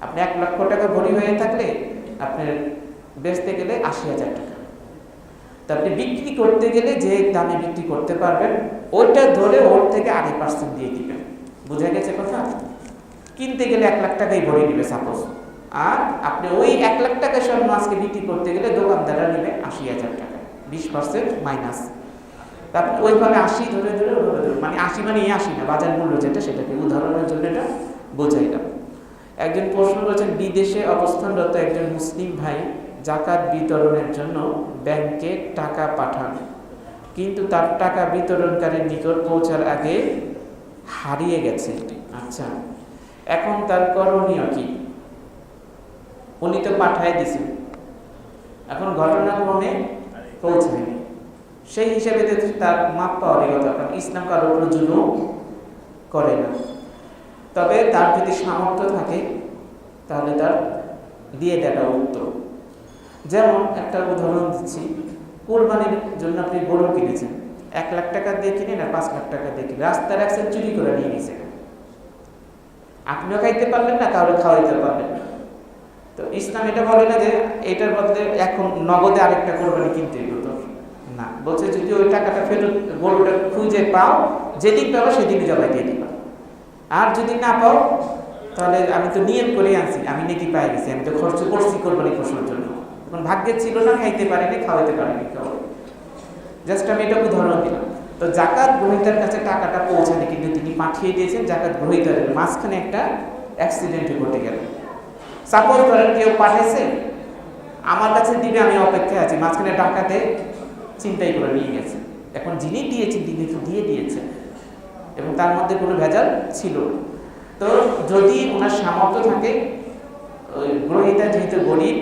আপনি 1 লক্ষ টাকা ভরি হয়ে থাকলে আপনার বেচতে গেলে 80,000 টাকা। তা আপনি বিক্রি করতে গেলে যে দামে বিক্রি করতে পারবেন ওইটা ধরে ওর থেকে 8% দিয়ে দিবেন। বুঝা গেছে কথা? কিনতে গেলে 1 লাখ টাকাই ভরি নিবে সাপোজ, আর আপনি ওই 1 লাখ টাকা স্বর্ণ আজকে বিক্রি করতে গেলে দোকানদাররা নেবে 80,000 টাকা, 20% মাইনাস। আপনি ওইভাবে 80 ধরে মানে 80 মানে 80 না, বাজার মূল্য যেটা সেটাকে উদাহরণের জন্য এটা বোঝাইলাম। একজন প্রশ্ন করেছেন, বিদেশে অবস্থানরত একজন মুসলিম ভাই জাকাত বিতরণের জন্য ব্যাংকে টাকা পাঠান, কিন্তু তার টাকা বিতরণকারীর নিকট পৌঁছার আগে হারিয়ে গেছে। আচ্ছা, এখন তার করণীয় কি? উনি তো পাঠায় দিছেন, এখন ঘটনাক্রমে পৌঁছায়নি, সেই হিসাবে তার মাপ পাওয়ারই কথা, কারণ ইসলাম কারোর উপর জুলুম করে না। তবে তার যদি সামর্থ্য থাকে তাহলে তার দিয়ে দেওয়া উত্তম। যেমন একটা উদাহরণ দিচ্ছি, কোরবানির জন্য আপনি গরু কিনেছেন, 1 লাখ টাকা দিয়ে কিনে না 5 লাখ টাকা দিয়ে কিনে, রাস্তার এক সাইড চুরি করে নিয়ে গেছেন, আপনিও খাইতে পারলেন না, কারো খাওয়াইতে পারলেন না। তো ইসলাম এটা বলে না যে এটার বদলে এখন নগদে আরেকটা কোরবানি কিনতে হতো না, বলছে যদি ওই টাকাটা ফেরত গরুটা খুঁজে পাও, যেদিন পাবো সেদিনই জবাই দিয়ে দিবা, আর যদি না পাও তাহলে আমি তো নিয়ম করে আনছি, আমি নাকি পাই গেছি, আমি তো খরচ করছি কোরবানি পশুর জন্য, এখন ভাগ্যে ছিল না, খাইতে পারিনি, খাওয়াইতে পারিনি কেউ। জাস্ট আমি এটা উদাহরণ দিলাম। তো জাকাত গ্রহীতার কাছে টাকাটা পৌঁছানে, কিন্তু তিনি পাঠিয়ে দিয়েছেন জাকাত গ্রহীতার, মাঝখানে একটা অ্যাক্সিডেন্ট ঘটে গেল। সাপোজ করেন কেউ পাঠাইছে, আমার কাছে দিবে, আমি অপেক্ষায় আছি, মাঝখানে টাকাতে চিন্তাই করে নিয়ে গেছে। এখন যিনি দিয়েছেন তিনি তো দিয়ে দিয়েছেন এবং তার মধ্যে কোনো ভেজাল ছিল না। তো যদি ওনার সামর্থ্য থাকে, ওই গ্রহীতা যেহেতু গরিব,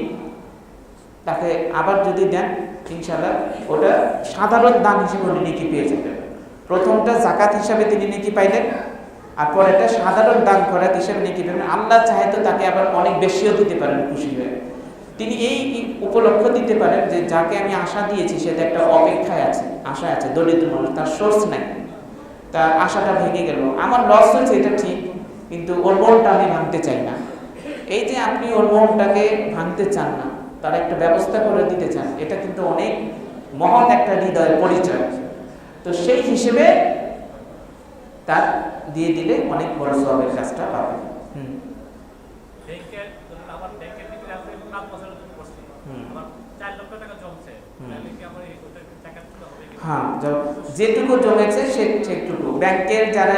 তাকে আবার যদি দেন ইনশাআল্লাহ ওটা সাধারণ দান হিসেবে উনি নেকি পেয়ে যাবেন। প্রথমটা জাকাত হিসাবে তিনি নেকি পাইলেন, আর পরেরটা সাধারণ দান করাত হিসাবে নেকি পাবেন। আল্লাহ চাহে তো তাকে আবার অনেক বেশিও দিতে পারেন খুশি হয়ে। তিনি এই উপলক্ষ দিতে পারেন যে যাকে আমি আশা দিয়েছি সে তো একটা অপেক্ষায় আছে, আশা আছে, দরিদ্র মানুষ, তার সোর্স নাই, তার আশাটা ভেঙে গেল, আমার লস হয়েছে এটা ঠিক, কিন্তু ওর মনটা আমি ভাঙতে চাই না। এই যে আপনি ওর মনটাকে ভাঙতে চান না, তার একটা ব্যবস্থা করে দিতে চান, এটা কিন্তু অনেক মহৎ একটা হৃদয়ের পরিচয়। তো সেই হিসেবে তার দিয়ে দিলে অনেক বড় সওয়াবের কাজটা পাবে। হ্যাঁ, যেটুকু জমেছে সেটুকু ব্যাংকের যারা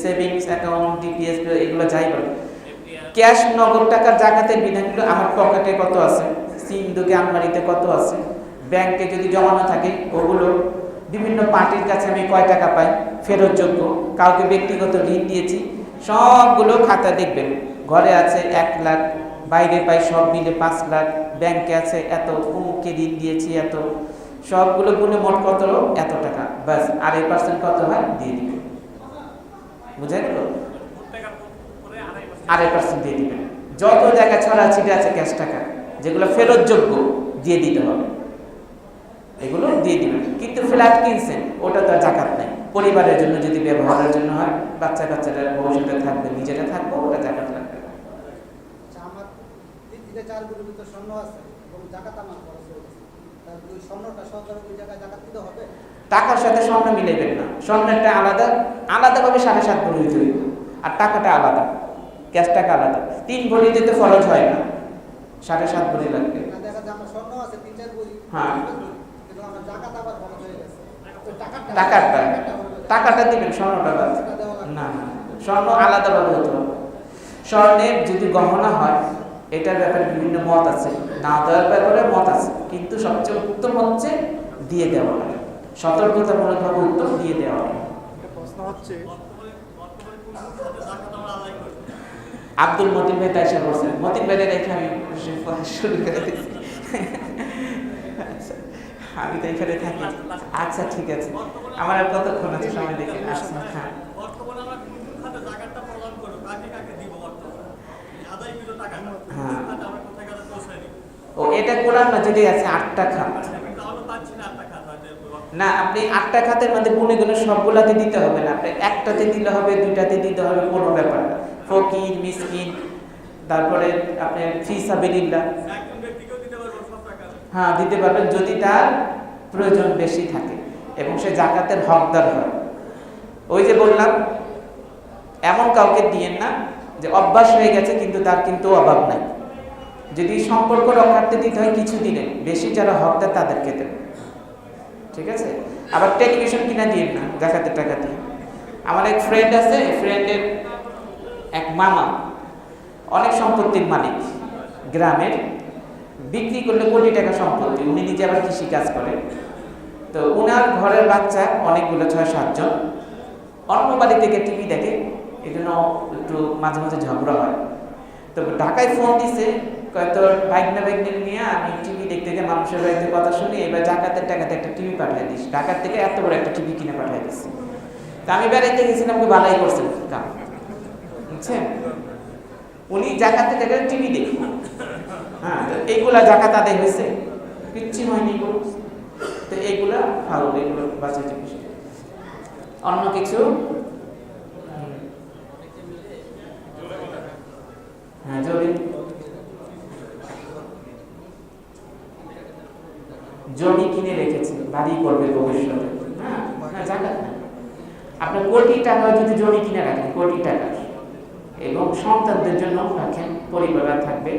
সেভিংস অ্যাকাউন্ট, ডিপিএস এগুলো যাই বলে, ক্যাশ নগদ টাকার জাকাতের বিধানগুলো আমার পকেটে কত আছে, সিন্ধুকে আলমারিতে কত আছে, ব্যাংকে যদি জমানো থাকে ওগুলো, বিভিন্ন পার্টির কাছে আমি কয় টাকা পাই ফেরতযোগ্য, কাউকে ব্যক্তিগত ঋণ দিয়েছি, সবগুলো খাতা দেখবেন। ঘরে আছে 1 লাখ, বাইরে পাই সব মিলে 5 লাখ, ব্যাংকে আছে এত, অমুককে ঋণ দিয়েছি এত, সবগুলো গুণে মোট কত হলো এত টাকা, ব্যাস। আর 8% কত হয় দিয়ে দিবেন, বুঝা গেল? 8% দিয়ে দিবেন। যত জায়গা ছড়া ছিটে আছে ক্যাশ টাকা, যেগুলো ফেরতযোগ্য দিয়ে দিতে হবে, এগুলো দিয়ে দিবেন। কিন্তু ফ্ল্যাট কিনছেন, ওটা তো জাকাত নাই, পরিবারের জন্য যদি ব্যবহারের জন্য হয়, বাচ্চা কাচ্চারা ভবিষ্যতে থাকবে, নিজেরা থাকবো, ওটা জাকাত লাগবে। আমার 4 গুণের ভিতর স্বর্ণ আছে এবং জাকাত আমার খরচ হয়ে গেছে, তাহলে ওই স্বর্ণটা সরকার ওই জায়গায় জাকাত দিতে হবে? টাকার সাথে স্বর্ণ মিলাইবেন না, স্বর্ণটা আলাদা, আলাদাভাবে 7.5 ভরি হইতে হইবে, আর টাকাটা আলাদা, ক্যাশ টাকা আলাদা। 3 ভরি দিতে খরচ হয় না, 7.5 ভরি লাগবে। না, দেখা যায় আমার স্বর্ণ আছে 3-4 ভরি, হ্যাঁ, কিন্তু আমার জাকাত আবার খরচ হয়ে গেছে, তো টাকাটা দিবেন, স্বর্ণটা বাদ। না, স্বর্ণ আলাদাভাবে হতে হবে। স্বর্ণের যদি গহনা হয়, এটার ব্যাপারে বিভিন্ন মত আছে, না দেওয়ার ব্যাপারে মত আছে, কিন্তু সবচেয়ে উত্তম হচ্ছে দিয়ে দেওয়া, সতর্কতামূলকভাবে উত্তম দিয়ে দেওয়া। প্রশ্ন হচ্ছে আব্দুল মতিন ভাই তাই বলছেন, মতিন ভাইয়ের রেখে আমি শুরু করে দিচ্ছি। আমি তো এখানে থাকি। আচ্ছা ঠিক আছে, আমার আর কতক্ষণ আছে সময় দেখে। আচ্ছা, হ্যাঁ, ও এটা কোরআন মাজিদে আছে 8টা খাত। না, আপনি 8টা খাতের মধ্যে গুনে গুনে সবগুলাতে দিতে হবে না, আপনি একটাতে দিলে হবে, 2টাতে দিতে হবে, কোনো ব্যাপার না। ফকির, মিসকিন, তারপরে আপনি ফি সাবিলিল্লাহ, হ্যাঁ দিতে পারবেন, যদি তার প্রয়োজন বেশি থাকে এবং সে জাকাতের হকদার হয়। ওই যে বললাম, এমন কাউকে দিয়েন না যে অভ্যাস হয়ে গেছে কিন্তু তার কিন্তু অভাব নাই। যদি সম্পর্ক রক্ষার্থে দিতে হয় কিছু দিলেন, বেশি যারা হকদার তাদেরকে দেবেন, ঠিক আছে? আবার টেলিভিশন কিনা দিয়েন না জাকাতের টাকা দিয়ে। আমার এক ফ্রেন্ড আছে, ফ্রেন্ডের এক মামা অনেক সম্পত্তির মালিক, গ্রামের, বিক্রি করলে কোটি টাকা সম্পত্তি, উনি নিজে আবার কৃষি কাজ করে। তো উনার ঘরের বাচ্চা অনেকগুলো, 6-7 জন, অন্য বাড়ি থেকে টিভি দেখে, এই জন্য একটু মাঝে মাঝে ঝগড়া হয়। তো ঢাকায় ফোন দিছে, হয়তো বাইকনা নিয়ে আমি টিভি দেখতে গিয়ে মানুষের বাড়িতে কথা শুনি, এবার জাকাতের টাকাতে একটা টিভি পাঠিয়ে দিস, ঢাকার থেকে এত বড় একটা টিভি কিনে পাঠিয়ে দিচ্ছি। তা আমি বেড়াইতে গেছিলাম, কি বালাই করছেন কাম, বুঝছেন? উনি জাকাতের টাকার টিভি দেখি, হ্যাঁ, তো এইগুলা জাকাত আদায় হয়েছে, কিচ্ছু হয়নি এগুলো। তো এইগুলা ফাউল, এগুলো বাঁচাইতে বিষয়। অন্য কিছু, হ্যাঁ, জমি কিনে রেখেছে, বাড়ি করবে ভবিষ্যতে, হ্যাঁ, জাকাত না। আপনি কোটি টাকা যদি জমি কিনে রাখেন, কোটি টাকা, এবং সন্তানদের জন্য রাখেন, পরিবার থাকবে,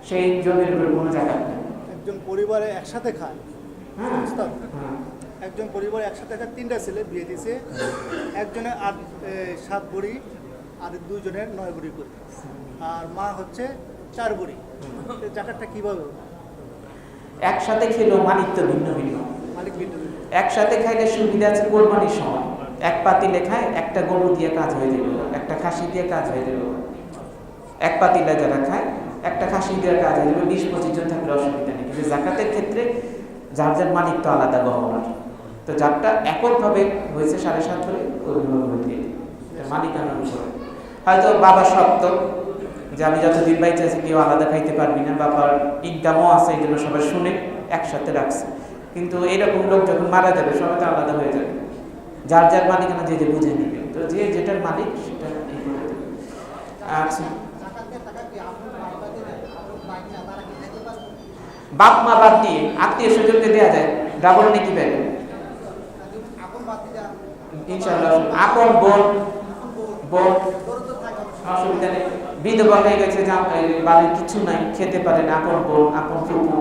সেই জমির উপর কোনো জাকাত নেই। একজন পরিবারে একসাথে খায়, হ্যাঁ, একজন পরিবারে একসাথে খায়, 3টা ছেলে বিয়ে দিয়েছে, একজনের 7 ভরি আর 2 জনের 9 ভরি করে, আর মা হচ্ছে 4 ভরি। জাকাতটা কিভাবে? একসাথে খেলেও মালিক তো ভিন্ন ভিন্ন, মালিক ভিন্ন ভিন্ন। একসাথে খাইলে সুবিধা আছে, কোরবানির সময় এক পাতিলে খায়, একটা গরু দিয়ে কাজ হয়ে যাবে, একটা খাসি দিয়ে কাজ হয়ে যাবে। এক পাতিলা যারা খায়, একটা খাসি দিয়ে কাজ হয়ে যাবে, 20-25 জন থাকলে অসুবিধা নেই। কিন্তু জাকাতের ক্ষেত্রে যার যার মালিক তো আলাদা গহনার, তো যারটা এককভাবে হয়েছে 7.5 করে ওইভাবে দিয়ে মালিক আনন্দ করে। হয়তো বাবা সপ্ত, যে আমি যতদিন বাইচে আছি কেউ আলাদা খাইতে পারবি না, বাবার ইনকামও আছে, এই জন্য সবাই শুনে একসাথে রাখছে। কিন্তু এইরকম লোক যখন মারা যাবে সবাই তো আলাদা হয়ে যাবে, যার যার মালিকানা যে যে বুঝে নিবে, তো যে যেটার মালিক সেটা এই করে দেবে। আচ্ছা, বাপ মা বাদ দিয়ে আত্মীয় স্বজনকে দেওয়া যায়, ডাবল নাকি পাবে ইনশাআল্লাহ। আপন বোন, অসুবিধা নেই, বিধবা হয়ে গেছে, বাড়ির কিছু নাই, খেতে পারে না, আপন বোন, আপন ফুপু,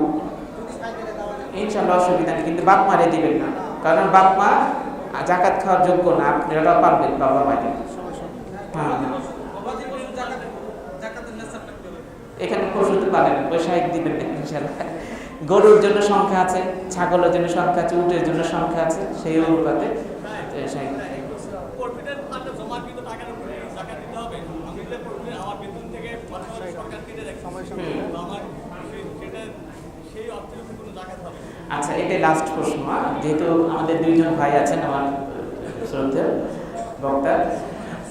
ইনশাআল্লাহ অসুবিধা নেই। কিন্তু বাপ মারে দিবেন না, কারণ বাপ মা জাকাত খাওয়ার যোগ্য না, আপনারা পারবেন বাবা মাকে। হ্যাঁ, এখানে পশু তো পারেন, বৈশাখ দিবেন ইনশাআল্লাহ। গরুর জন্য সংখ্যা আছে, ছাগলের জন্য সংখ্যা আছে, উটের জন্য সংখ্যা আছে, সেই অনুপাতে আচ্ছা, এটাই লাস্ট প্রশ্ন। যেহেতু আমাদের দুইজন ভাই আছেন আমার শ্রদ্ধেয় বক্তা,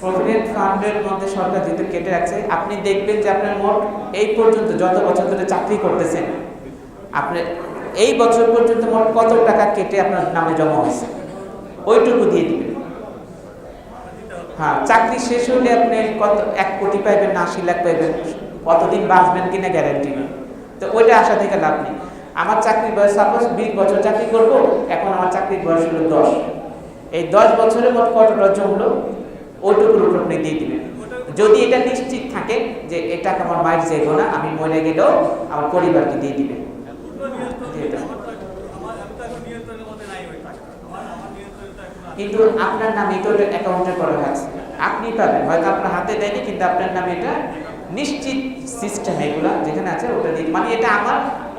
প্রভিডেন্ট ফান্ডের মধ্যে সরকার যেহেতু কেটে রাখছে, আপনি দেখবেন যে আপনার মোট এই পর্যন্ত যত বছর ধরে চাকরি করতেছেন, আপনি এই বছর পর্যন্ত মোট কত টাকা কেটে আপনার নামে জমা হয়েছে ওইটুকু দিয়ে দিবেন। হ্যাঁ, চাকরি শেষ হলে আপনি কত 1 কোটি পাইবেন না 80 লাখ পাইবেন, কতদিন বাঁচবেন কিনা গ্যারান্টি নেই, তো ওইটা আশা থেকে লাভ নেই। আমার চাকরির বয়স সাপোজ 20 বছর চাকরি করব, এখন আমার চাকরির বয়স হলো 10, এই 10 বছরে মোট কতটা জমলো ওইটুকুর উপর আপনি দিয়ে দিবেন। যদি এটা নিশ্চিত থাকে যে এটা আমার মায়ের যাইব না, আমি মরে গেলেও আমার পরিবারকে দিয়ে দিবেন। কিন্তু আপনার নামে তো অ্যাকাউন্টে করা আছে, আপনি পাবেন, হয়তো আপনার হাতে দেয়নি, কিন্তু আপনার নামে এটা নিশ্চিত সিস্টেম, এগুলা যেখানে আছে ওটা দিয়ে, মানে এটা আমার,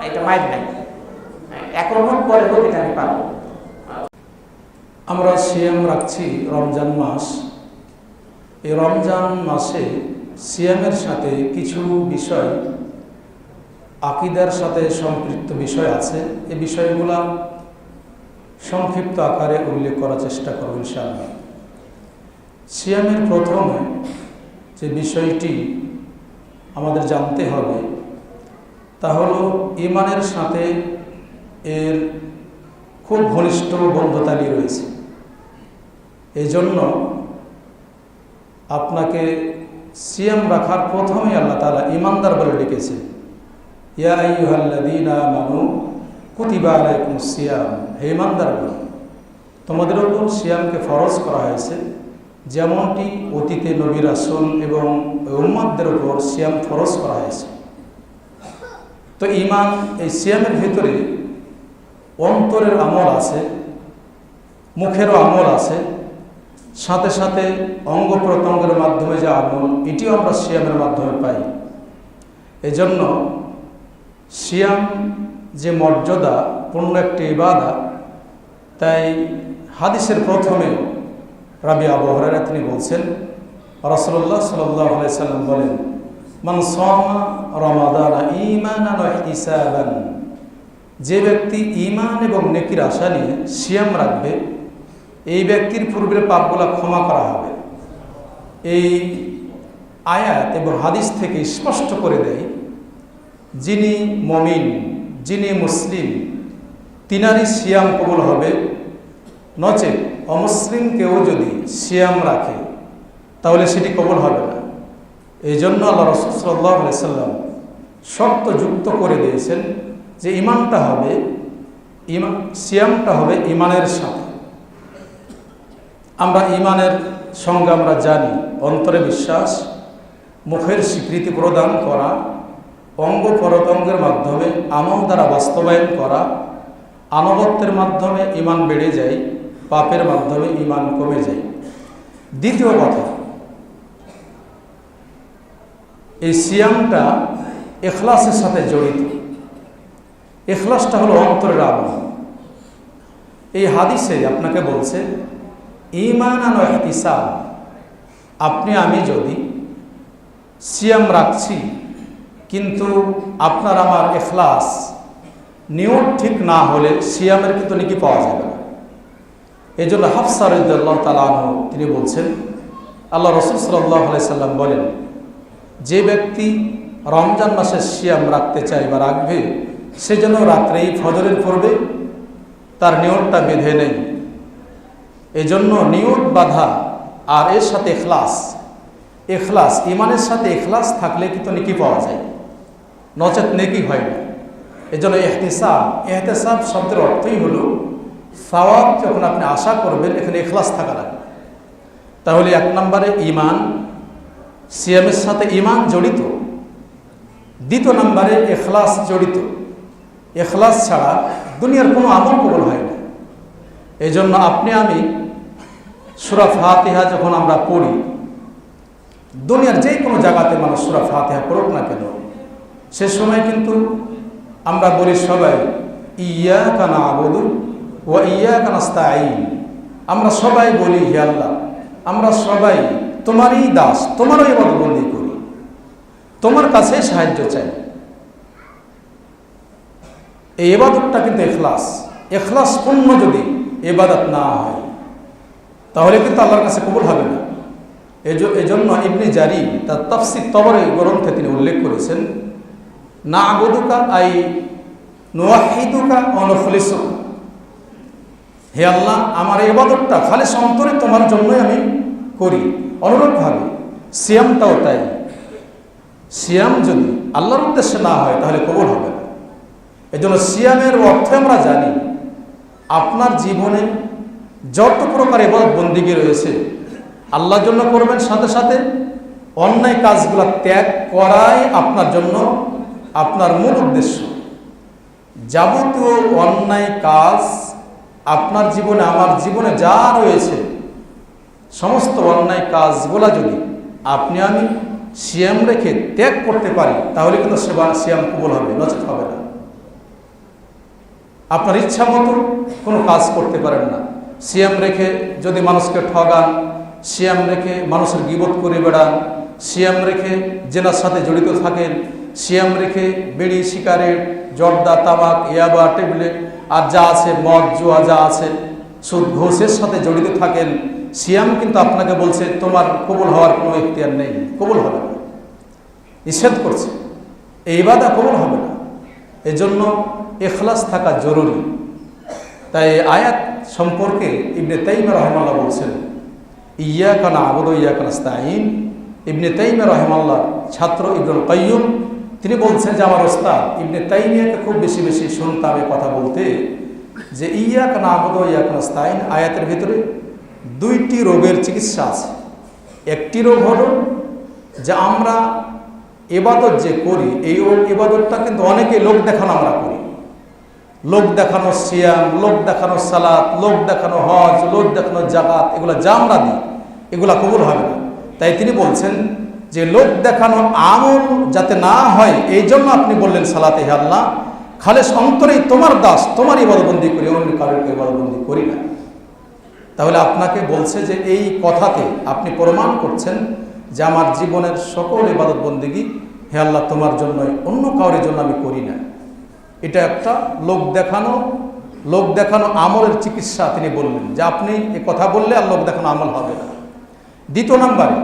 এটা মায়ের নাই, এখন হোক পরে হোক এটা আমি পাবো। আমরা সিয়াম রাখছি রমজান মাস। এই রমজান মাসে সিয়ামের সাথে কিছু বিষয়, আকীদার সাথে সম্পৃক্ত বিষয় আছে। এই বিষয়গুলো সংক্ষিপ্ত আকারে উল্লেখ করার চেষ্টা করব ইনশাআল্লাহ। সিয়ামের প্রথমে যে বিষয়টি আমাদের জানতে হবে তা হলো ঈমানের সাথে এর খুব ঘনিষ্ঠ বন্ধুতালি রয়েছে। এই জন্য আপনাকে সিয়াম রাখার প্রথমে আল্লাহ তাআলা ঈমানদার বলে ডেকেছে, ইয়া আইয়ুহাল্লাযীনা আমানু কুতিবা আলাইকুমুস সিয়াম, হে ঈমানদারগণ, তোমাদের উপর সিয়ামকে ফরজ করা হয়েছে, যেমনটি অতীতে নবী রাসূল এবং উম্মতদের উপর সিয়াম ফরজ করা হয়েছে। তো ঈমান, এই সিয়ামের ভিতরে অন্তরের আমল আছে, মুখেরও আমল আছে, সাথে সাথে অঙ্গ প্রত্যঙ্গের মাধ্যমে যে আমল, এটিও আমরা সিয়ামের মাধ্যমে পাই। এজন্য সিয়াম যে মর্যাদা পূর্ণ একটি ইবাদত, তাই হাদিসের প্রথমে রাবি আবু হুরায়রা তিনি বলছেন, রাসূলুল্লাহ সাল্লাল্লাহু আলাইহি সাল্লাম বলেন, মান সামা রমাদান ঈমানান ওয়া ইহতিসাবান, যে ব্যক্তি ঈমান এবং নেকির আশা নিয়ে সিয়াম রাখবে, এই ব্যক্তির পূর্বের পাপগুলো ক্ষমা করা হবে। এই আয়াত এবং হাদিস থেকে স্পষ্ট করে দেয়, যিনি মুমিন, যিনি মুসলিম, তিনারই সিয়াম কবুল হবে, নচেত অমুসলিম কেউ যদি সিয়াম রাখে তাহলে সেটি কবুল হবে না। এই জন্য আল্লাহ রাসূল সাল্লাল্লাহু আলাইহি সাল্লাম শর্ত যুক্ত করে দিয়েছেন যে ঈমানটা হবে, সিয়ামটা হবে ঈমানের সাথে। আমরা ঈমানের সঙ্গে আমরা জানি অন্তরে বিশ্বাস, মুখের স্বীকৃতি প্রদান করা, অঙ্গ প্রত্যঙ্গের মাধ্যমে আমল দ্বারা বাস্তবায়ন করা, আনুগত্যের মাধ্যমে ঈমান বেড়ে যায়, পাপের মাধ্যমে ঈমান কমে যায়। দ্বিতীয় কথা, এই সিয়ামটা ইখলাসের সাথে জড়িত। ইখলাসটা হলো অন্তরের আমল। এই হাদিসে আপনাকে বলছে ঈমানান ওয়া ইহতিসাব, আপনি আমি যদি সিয়াম রাখছি কিন্তু আপনার আমার ইখলাস নিয়ত ঠিক না হলে সিয়ামের কিন্তু নেকি পাওয়া যাবে না। এই জন্য হাফসা রাদিয়াল্লাহু তাআলা আনহা তিনি বলছেন, আল্লাহ রাসূল সাল্লাল্লাহু আলাইহি সাল্লাম বলেন, যে ব্যক্তি রমজান মাসে সিয়াম রাখতে চায় বা রাখবে, সে যেন রাত্রেই ফজরের পূর্বে তার নিয়তটা বেঁধে নেই। এজন্য নিয়ত বাঁধা আর এর সাথে এখলাস, ইমানের সাথে এখলাস থাকলে কিন্তু নেকি পাওয়া যায়, নচেত নেকি হয় না। এজন্য এহতেসাব শব্দের অর্থই হলো সওয়াব যখন আপনি আশা করবেন, এখানে এখলাস থাকা লাগবে। তাহলে 1 নম্বরে ঈমান, সিয়ামের সাথে ঈমান জড়িত। 2 নম্বরে এখলাস জড়িত। এখলাস ছাড়া দুনিয়ার কোনো আমল কবুল হয় না। এই জন্য আপনি আমি সূরা ফাতিহা যখন আমরা পড়ি, দুনিয়ার যে কোনো জায়গাতে মানুষ সূরা ফাতিহা পড়ুক না কেন, সে সময় কিন্তু আমরা বলি সবাই ইয়্যাকা না'বুদু ওয়া ইয়্যাকা নাস্তাঈন। আমরা সবাই বলি, হে আল্লাহ, আমরা সবাই তোমারই দাস, তোমারই ইবাদতবন্দি করি, তোমার কাছে সাহায্য চাই। এই ইবাদতটা কিন্তু এখলাস পূর্ণ যদি ইবাদত না হয়, তাহলে কিন্তু আল্লাহর কাছে কবুল হবে না। এজন্য ইবনে জারীর তার তাফসীর তবরী গ্রন্থে তিনি উল্লেখ করেছেন, না'বুদুকা আই নুওয়াহিদুকা ওয়া নুখলিসুকা। হে আল্লাহ, আমার ইবাদতটা খালিস অন্তরে তোমার জন্যই আমি করি। অনুরূপভাবে সিয়ামটাও তাই। সিয়াম যদি আল্লাহর উদ্দেশ্যে না হয় তাহলে কবুল হবে না। এজন্য সিয়ামের অর্থ আমরা জানি, আপনার জীবনে যত প্রকার ইবাদত বন্দেগী রয়েছে আল্লাহর জন্য করবেন, সাথে সাথে অন্যায় কাজগুলো ত্যাগ করাই আপনার জন্য আপনার মূল উদ্দেশ্য। যাবতীয় অন্যায় কাজ আপনার জীবনে, আমার জীবনে যা রয়েছে, সমস্ত অন্যায় কাজগুলো যদি আপনি আমি সিয়াম রেখে ত্যাগ করতে পারি, তাহলে কিন্তু সিয়াম কবুল হবে, নচেত হবে না। আপনার ইচ্ছা মতো কোনো কাজ করতে পারেন না। সিয়াম রেখে যদি মানুষকে ঠগান, সিয়াম রেখে মানুষের গীবত করে বেড়ান, সিয়াম রেখে জেনার সাথে জড়িত থাকেন, সিয়াম রেখে বিড়ি, সিগারেট, জর্দা, তামাক, ইয়াবা, ট্যাবলেট আর যা আছে, মদ, জুয়া যা আছে, সুদ ঘুষের সাথে জড়িত থাকেন, সিয়াম কিন্তু আপনাকে বলছে তোমার কবুল হওয়ার কোনো ইখতিয়ার নেই, কবুল হবে না, নিষেধ করছে, এই ইবাদত কবুল হবে না। এজন্য ইখলাস থাকা জরুরি। তাই আয়াত সম্পর্কে ইবনে তাইমিয়া রাহিমাহুল্লাহ বলছেন, ইয়্যাকা না'বুদু ওয়া ইয়্যাকা নাস্তাঈন। ইবনে তাইমিয়া রাহিমাহুল্লাহ ছাত্র ইবনুল কাইয়্যিম তিনি বলছেন যে আমার ওস্তাদ ইবনে তাইমিয়াকে খুব বেশি বেশি শুনতাম এই কথা বলতে, যে ইয়্যাকা না'বুদু ওয়া ইয়্যাকা নাস্তাঈন আয়াতের ভিতরে 2টি রোগের চিকিৎসা আছে। একটি রোগ হলো যে আমরা ইবাদত যে করি, এই ইবাদতটা কিন্তু অনেকে লোক দেখানো আমরা করি, লোক দেখানো সিয়াম, লোক দেখানো সালাত, লোক দেখানো হজ, লোক দেখানো জাকাত, এগুলো যা আমরা দিই এগুলা কবুল হবে না। তাই তিনি বলছেন যে লোক দেখানো আমল যাতে না হয়, এই জন্য আপনি বললেন সালাতে, হে আল্লাহ, খালেস অন্তরেই তোমার দাস, তোমার ইবাদতবন্দি করি, অন্য কারোর ইবাদতবন্দি করি না। তাহলে আপনাকে বলছে যে এই কথাতে আপনি প্রমাণ করছেন যে আমার জীবনের সকল ইবাদত বন্দেগী হে আল্লাহ তোমার জন্যই, অন্য কারোর জন্য আমি করি না। এটা একটা লোক দেখানো আমলের চিকিৎসা তিনি বললেন, যে আপনি এ কথা বললে আর লোক দেখানো আমল হবে না। 2 নম্বরে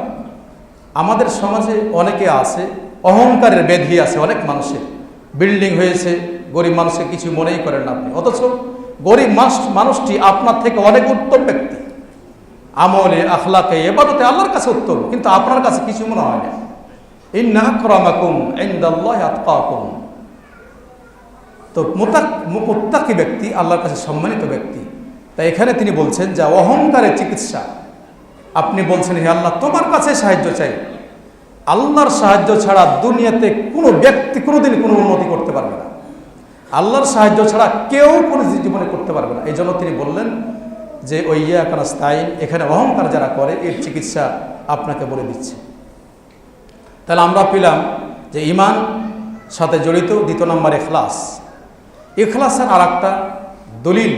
আমাদের সমাজে অনেকে আছে, অহংকারের ব্যাধি আছে অনেক মানুষের, বিল্ডিং হয়েছে, গরিব মানুষকে কিছু মনেই করেন না আপনি, অথচ গরিব মানুষটি আপনার থেকে অনেক উত্তম ব্যক্তি, আমলে, আখলাকে, ইবাদতে আল্লাহর কাছে উত্তম, কিন্তু আপনার কাছে কিছু মনে হয় না। ইন্না আকরামাকুম ইনদাল্লাহি আতকাকুম। তো মুত্তাকি ব্যক্তি আল্লাহর কাছে সম্মানিত ব্যক্তি। তাই এখানে তিনি বলছেন যে অহংকারের চিকিৎসা, আপনি বলছেন হে আল্লাহ তোমার কাছে সাহায্য চাই, আল্লাহর সাহায্য ছাড়া দুনিয়াতে কোনো ব্যক্তি কোনোদিন কোনো উন্নতি করতে পারবে না, আল্লাহর সাহায্য ছাড়া কেউ কোনো জীবনে করতে পারবে না। এই জন্য তিনি বললেন যে ওই ইয়্যাকা নাস্তাঈন, এখানে অহংকার যারা করে এর চিকিৎসা আপনাকে বলে দিচ্ছে। তাহলে আমরা পেলাম যে ঈমান সাথে জড়িত 2 নম্বর ইখলাসের আর একটা দলিল,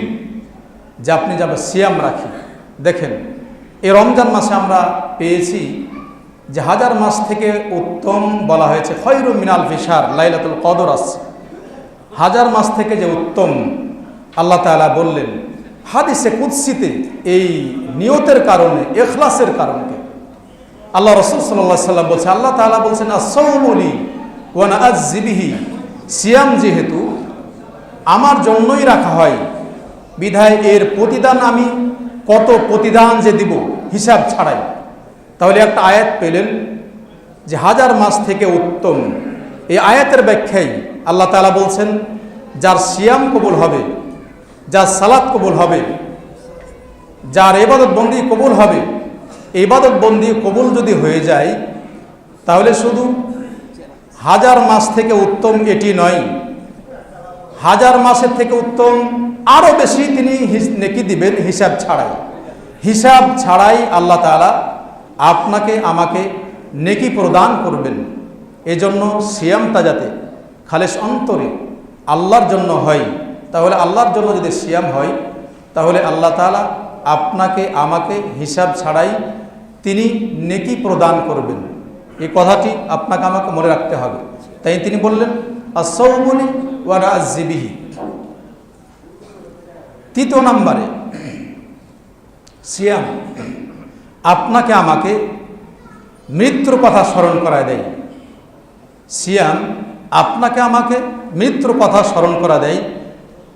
যে আপনি যাবে সিয়াম রাখি। দেখেন এই রমজান মাসে আমরা পেয়েছি যে 1000 মাস থেকে উত্তম বলা হয়েছে, খয়রুম মিন আলফি শাহর, লাইলাতুল কদর আসছে, 1000 মাস থেকে যে উত্তম আল্লাহ তাআলা বললেন হাদিসে কুদসিতে, এই নিয়তের কারণে, ইখলাসের কারণে আল্লাহ রাসূল সাল্লাল্লাহু আলাইহি সাল্লাম বলছে, আল্লাহ তাআলা বলছেন আস-সাওমু লি ওয়া আনা আজজি বিহি, সিয়াম যেহেতু আমার জন্যই রাখা হয়, বিধায় এর প্রতিদান আমি কত প্রতিদান যে দিব হিসাব ছাড়াই। তাহলে একটা আয়াত পেলেন যে 1000 মাস থেকে উত্তম। এই আয়াতের ব্যাখ্যায় আল্লাহ তাআলা বলছেন, যার সিয়াম কবুল হবে, যার সালাত কবুল হবে, যার ইবাদত বন্দি কবুল হবে, ইবাদত বন্দি কবুল যদি হয়ে যায়, তাহলে শুধু 1000 মাস থেকে উত্তম এটি নয়, 1000 মাসের থেকে উত্তম আরো বেশি তিনি নেকি দিবেন হিসাব ছাড়াই। হিসাব ছাড়াই আল্লাহ তাআলা আপনাকে আমাকে নেকি প্রদান করবেন। এজন্য সিয়ামটা যাতে খালেস অন্তরে আল্লাহর জন্য হয়, তাহলে আল্লাহর জন্য যদি সিয়াম হয়, তাহলে আল্লাহ তাআলা আপনাকে আমাকে হিসাব ছাড়াই তিনি নেকি প্রদান করবেন। এই কথাটি আপনাকে আমাকে মনে রাখতে হবে। তাই তিনি বললেন আস-সাওমু লি ওয়া আনা আজজি বিহি। তৃতীয় নম্বরে সিয়াম আপনাকে আমাকে মৃত্যুর কথা স্মরণ করায় দেয়। সিয়াম আপনাকে আমাকে মৃত্যুর কথা স্মরণ করা দেয়।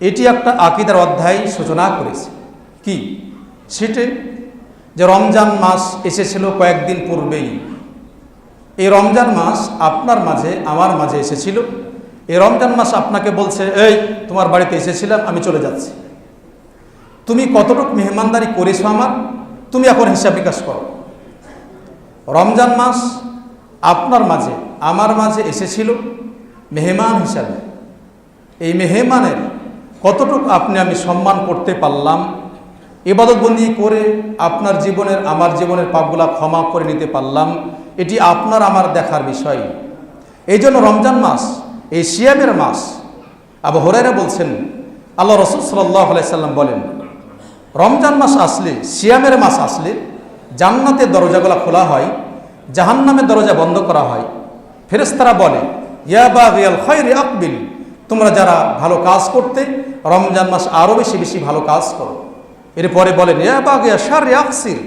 এটি একটা আকীদার অধ্যায় সূচনা করেছে। কি সেটি? যে রমজান মাস এসেছিল কয়েকদিন পূর্বেই। এই রমজান মাস আপনার মাঝে আমার মাঝে এসেছিল। এই রমজান মাস আপনাকে বলছে, এই তোমার বাড়িতে এসেছিলাম, আমি চলে যাচ্ছি, তুমি কতটুকু মেহমানদারি করেছো আমার, তুমি এখন হিসাব নিকাশ করো। রমজান মাস আপনার মাঝে আমার মাঝে এসেছিল মেহমান হিসাবে। এই মেহমানের কতটুকু আপনি আমি সম্মান করতে পারলাম, ইবাদতবন্দি করে আপনার জীবনের আমার জীবনের পাপগুলা ক্ষমা করে নিতে পারলাম, এটি আপনার আমার দেখার বিষয়। এই জন্য রমজান মাস এই সিয়ামের মাস। আবু হুরায়রা বলছেন, আল্লাহ রাসূল সাল্লাল্লাহু আলাইহি সাল্লাম বলেন, রমজান মাস আসলে, সিয়ামের মাস আসলে জান্নাতের দরজাগুলো খোলা হয়, জাহান্নামের দরজা বন্ধ করা হয়। ফেরেশতারা বলে, ইয়া বাগিয়াল খায়রি আকবিল, তোমরা যারা ভালো কাজ করতে রমজান মাস আরও বেশি বেশি ভালো কাজ করো। এরপরে বলেন, ইয়া বাগিয়া শাররি আকসির,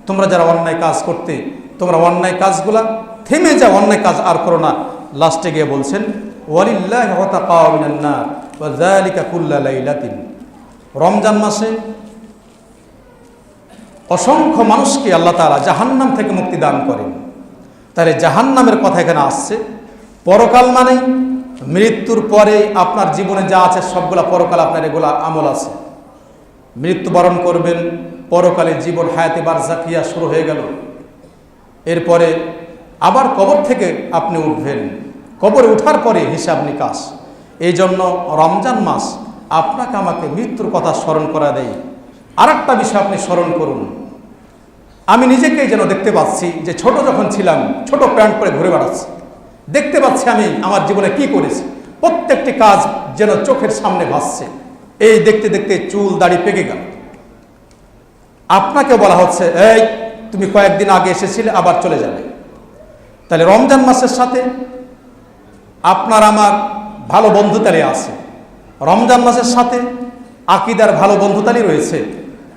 তোমরা যারা অন্যায় কাজ করতে তোমরা অন্যায় কাজগুলা থেমে যাও, অন্যায় কাজ আর করো না। লাস্টে গিয়ে বলছেন, ওয়ালিল্লাহি ওয়াতাকাউ মিনান নার ওয়া যালিকা কুল্লা লাইলাতিন। রমজান মাসে অসংখ্য মানুষকে আল্লাহ তাআলা জাহান্নাম থেকে মুক্তি দান করেন। তাহলে জাহান্নামের কথা এখানে আসছে। পরকাল মানে মৃত্যুর পরে আপনার জীবনে যা আছে সবগুলা পরকাল, আপনার এগুলা আমল আছে। মৃত্যুবরণ করবেন, পরকালে জীবন হায়াতে বারজাকিয়া শুরু হয়ে গেল। এরপরে আবার কবর থেকে আপনি উঠবেন, কবরে ওঠার পরে হিসাব নিকাশ। এই জন্য রমজান মাস আপনাকে আমাকে মৃত্যুর কথা স্মরণ করা দেয়। আর একটা বিষয় আপনি স্মরণ করুন, আমি নিজেকেই যেন দেখতে পাচ্ছি যে ছোট যখন ছিলাম ছোট প্যান্ট পরে ঘুরে বেড়াচ্ছি, দেখতে পাচ্ছি আমি আমার জীবনে কি করেছি, প্রত্যেকটি কাজ যেন চোখের সামনে ভাসছে। এই দেখতে দেখতে চুল দাড়ি পেকে গেল। আপনাকে বলা হচ্ছে, এই তুমি কয়েকদিন আগে এসেছিলে, আবার চলে যাবে। তাহলে রমজান মাসের সাথে আপনার আমার ভালো বন্ধুতালি আছে। রমজান মাসের সাথে আকীদার ভালো বন্ধুতালি রয়েছে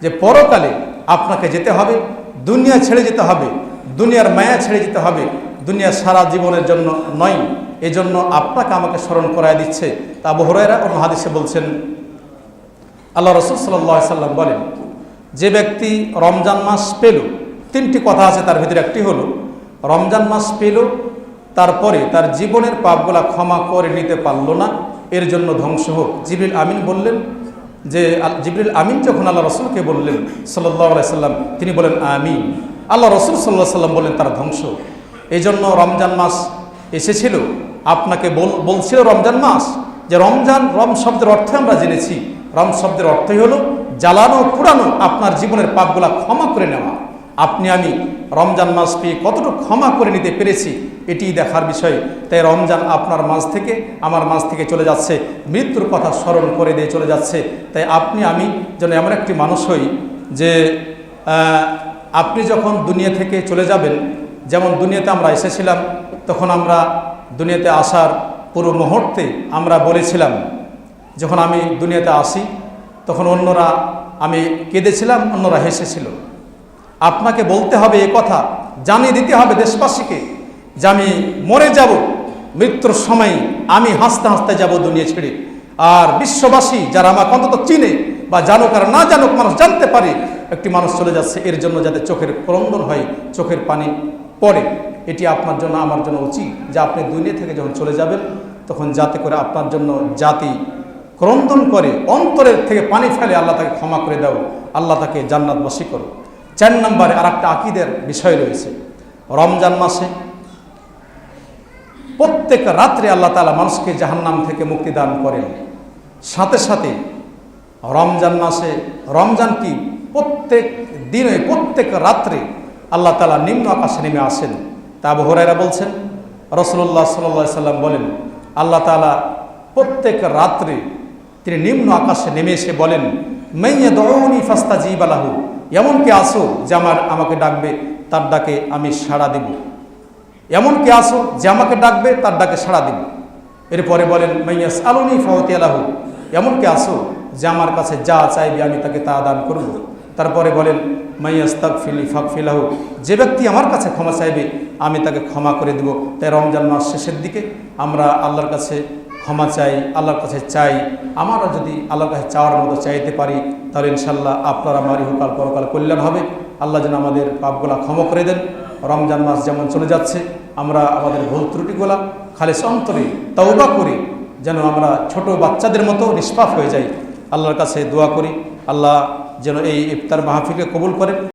যে পরকালে আপনাকে যেতে হবে, দুনিয়া ছেড়ে যেতে হবে, দুনিয়ার মায়া ছেড়ে যেতে হবে, দুনিয়া সারা জীবনের জন্য নয়। এই জন্য আপনাকে আমাকে স্মরণ করায় দিচ্ছে। তা আবু হুরায়রা অন্য হাদিসে বলছেন, আল্লাহ রাসূল সাল্লাল্লাহু আলাইহি সাল্লাম বলেন, যে ব্যক্তি রমজান মাস পেল, তিনটি কথা আছে তার ভিতরে একটি হলো রমজান মাস পেল, তারপরে তার জীবনের পাপগুলা ক্ষমা করে নিতে পারল না, এর জন্য ধ্বংস হোক। জিবরিল আমিন বললেন যে, জিবরিল আমিন যখন আল্লাহ রসুলকে বললেন সাল্লাল্লাহু আলাইহি সাল্লাম, তিনি বলেন আমিন। আল্লাহ রসুল সাল্লাল্লাহু আলাইহি সাল্লাম বললেন তার ধ্বংস। এই জন্য রমজান মাস এসেছিল, আপনাকে বলছিল রমজান মাস, যে রম শব্দের অর্থ আমরা জেনেছি, রম শব্দের অর্থই হলো জ্বালানো পুরানো, আপনার জীবনের পাপগুলা ক্ষমা করে নেওয়া। আপনি আমি রমজান মাস পেয়ে কতটুকু ক্ষমা করে নিতে পেরেছি এটি দেখার বিষয়। তাই রমজান আপনার মাঝ থেকে আমার মাঝ থেকে চলে যাচ্ছে, মৃত্যুর কথা স্মরণ করে দিয়ে চলে যাচ্ছে। তাই আপনি আমি যেন এমন একটি মানুষ হই যে আপনি যখন দুনিয়া থেকে চলে যাবেন, যেমন দুনিয়াতে আমরা এসেছিলাম, তখন আমরা দুনিয়াতে আসার পুরো মুহূর্তে আমরা বলেছিলাম, যখন আমি দুনিয়াতে আসি তখন অন্যরা, আমি কেঁদেছিলাম, অন্যরা হেসেছিল। আপনাকে বলতে হবে এ কথা জানিয়ে দিতে হবে দেশবাসীকে যে আমি মরে যাব, মৃত্যুর সময় আমি হাসতে হাসতে যাব দুনিয়া ছেড়ে। আর বিশ্ববাসী যারা আমাকে অন্তত চিনে বা জানুক আর না জানুক, মানুষ জানতে পারে একটি মানুষ চলে যাচ্ছে, এর জন্য যাতে চোখের ক্রন্দন হয়, চোখের পানি পড়ে। এটি আপনার জন্য আমার জন্য উচিত যে আপনি দুনিয়া থেকে যখন চলে যাবেন তখন যাতে করে আপনার জন্য জাতি ক্রন্দন করে, অন্তরের থেকে পানি ফেলে, আল্লাহ তাকে ক্ষমা করে দাও, আল্লাহ তাকে জান্নাতবাসী করো। 4 নম্বরে আর একটা আকীদার বিষয় রয়েছে। রমজান মাসে প্রত্যেক রাত্রে আল্লাহ তাআলা মানুষকে জাহান্নাম থেকে মুক্তি দান করেন। সাথে সাথে রমজান মাসে, রমজান কি প্রত্যেক দিনে প্রত্যেক রাত্রে আল্লাহ তাআলা নিম্ন আকাশে নেমে আসেন। তা আবু হুরায়রা বলছেন, রাসূলুল্লাহ সাল্লাল্লাহু আলাইহি সাল্লাম বলেন, আল্লাহ তাআলা প্রত্যেক রাত্রে তিনি নিম্ন আকাশে নেমে এসে বলেন, মাইয়াদউনি ফাস্তাজিব লাহু, এমন কে আসো যে আমাকে ডাকবে, তার ডাকে আমি সাড়া দেব। এমন কে আসো যে আমাকে ডাকবে, তার ডাকে সাড়া দেব। এরপরে বলেন, মাইয়াসআলুনি ফাউতিয়া লাহু, এমন কে আসো যে আমার কাছে যা চাইবে আমি তাকে তা দান করব। তারপরে বলেন, মাইয়াস্তাগফিরনি ফাগফির লাহু, যে ব্যক্তি আমার কাছে ক্ষমা চাইবে আমি তাকে ক্ষমা করে দেব। তাই রমজান মাস শেষের দিকে আমরা আল্লাহর কাছে ক্ষমা চাই, আল্লাহর কাছে চাই। আমরা যদি আল্লাহর কাছে চাওয়ার মতো চাইতে পারি তাহলে ইনশাল্লাহ আপনার আমার ইহকাল পরকাল কল্যাণ হবে। আল্লাহ যেন আমাদের পাপগুলা ক্ষমা করে দেন। রমজান মাস যেমন চলে যাচ্ছে, আমরা আমাদের ভুল ত্রুটিগুলা খালিস অন্তরে তওবা করি, যেন আমরা ছোট বাচ্চাদের মতো নিষ্পাপ হয়ে যাই। আল্লাহর কাছে দোয়া করি আল্লাহ যেন এই ইফতার মাহফিলকে কবুল করেন।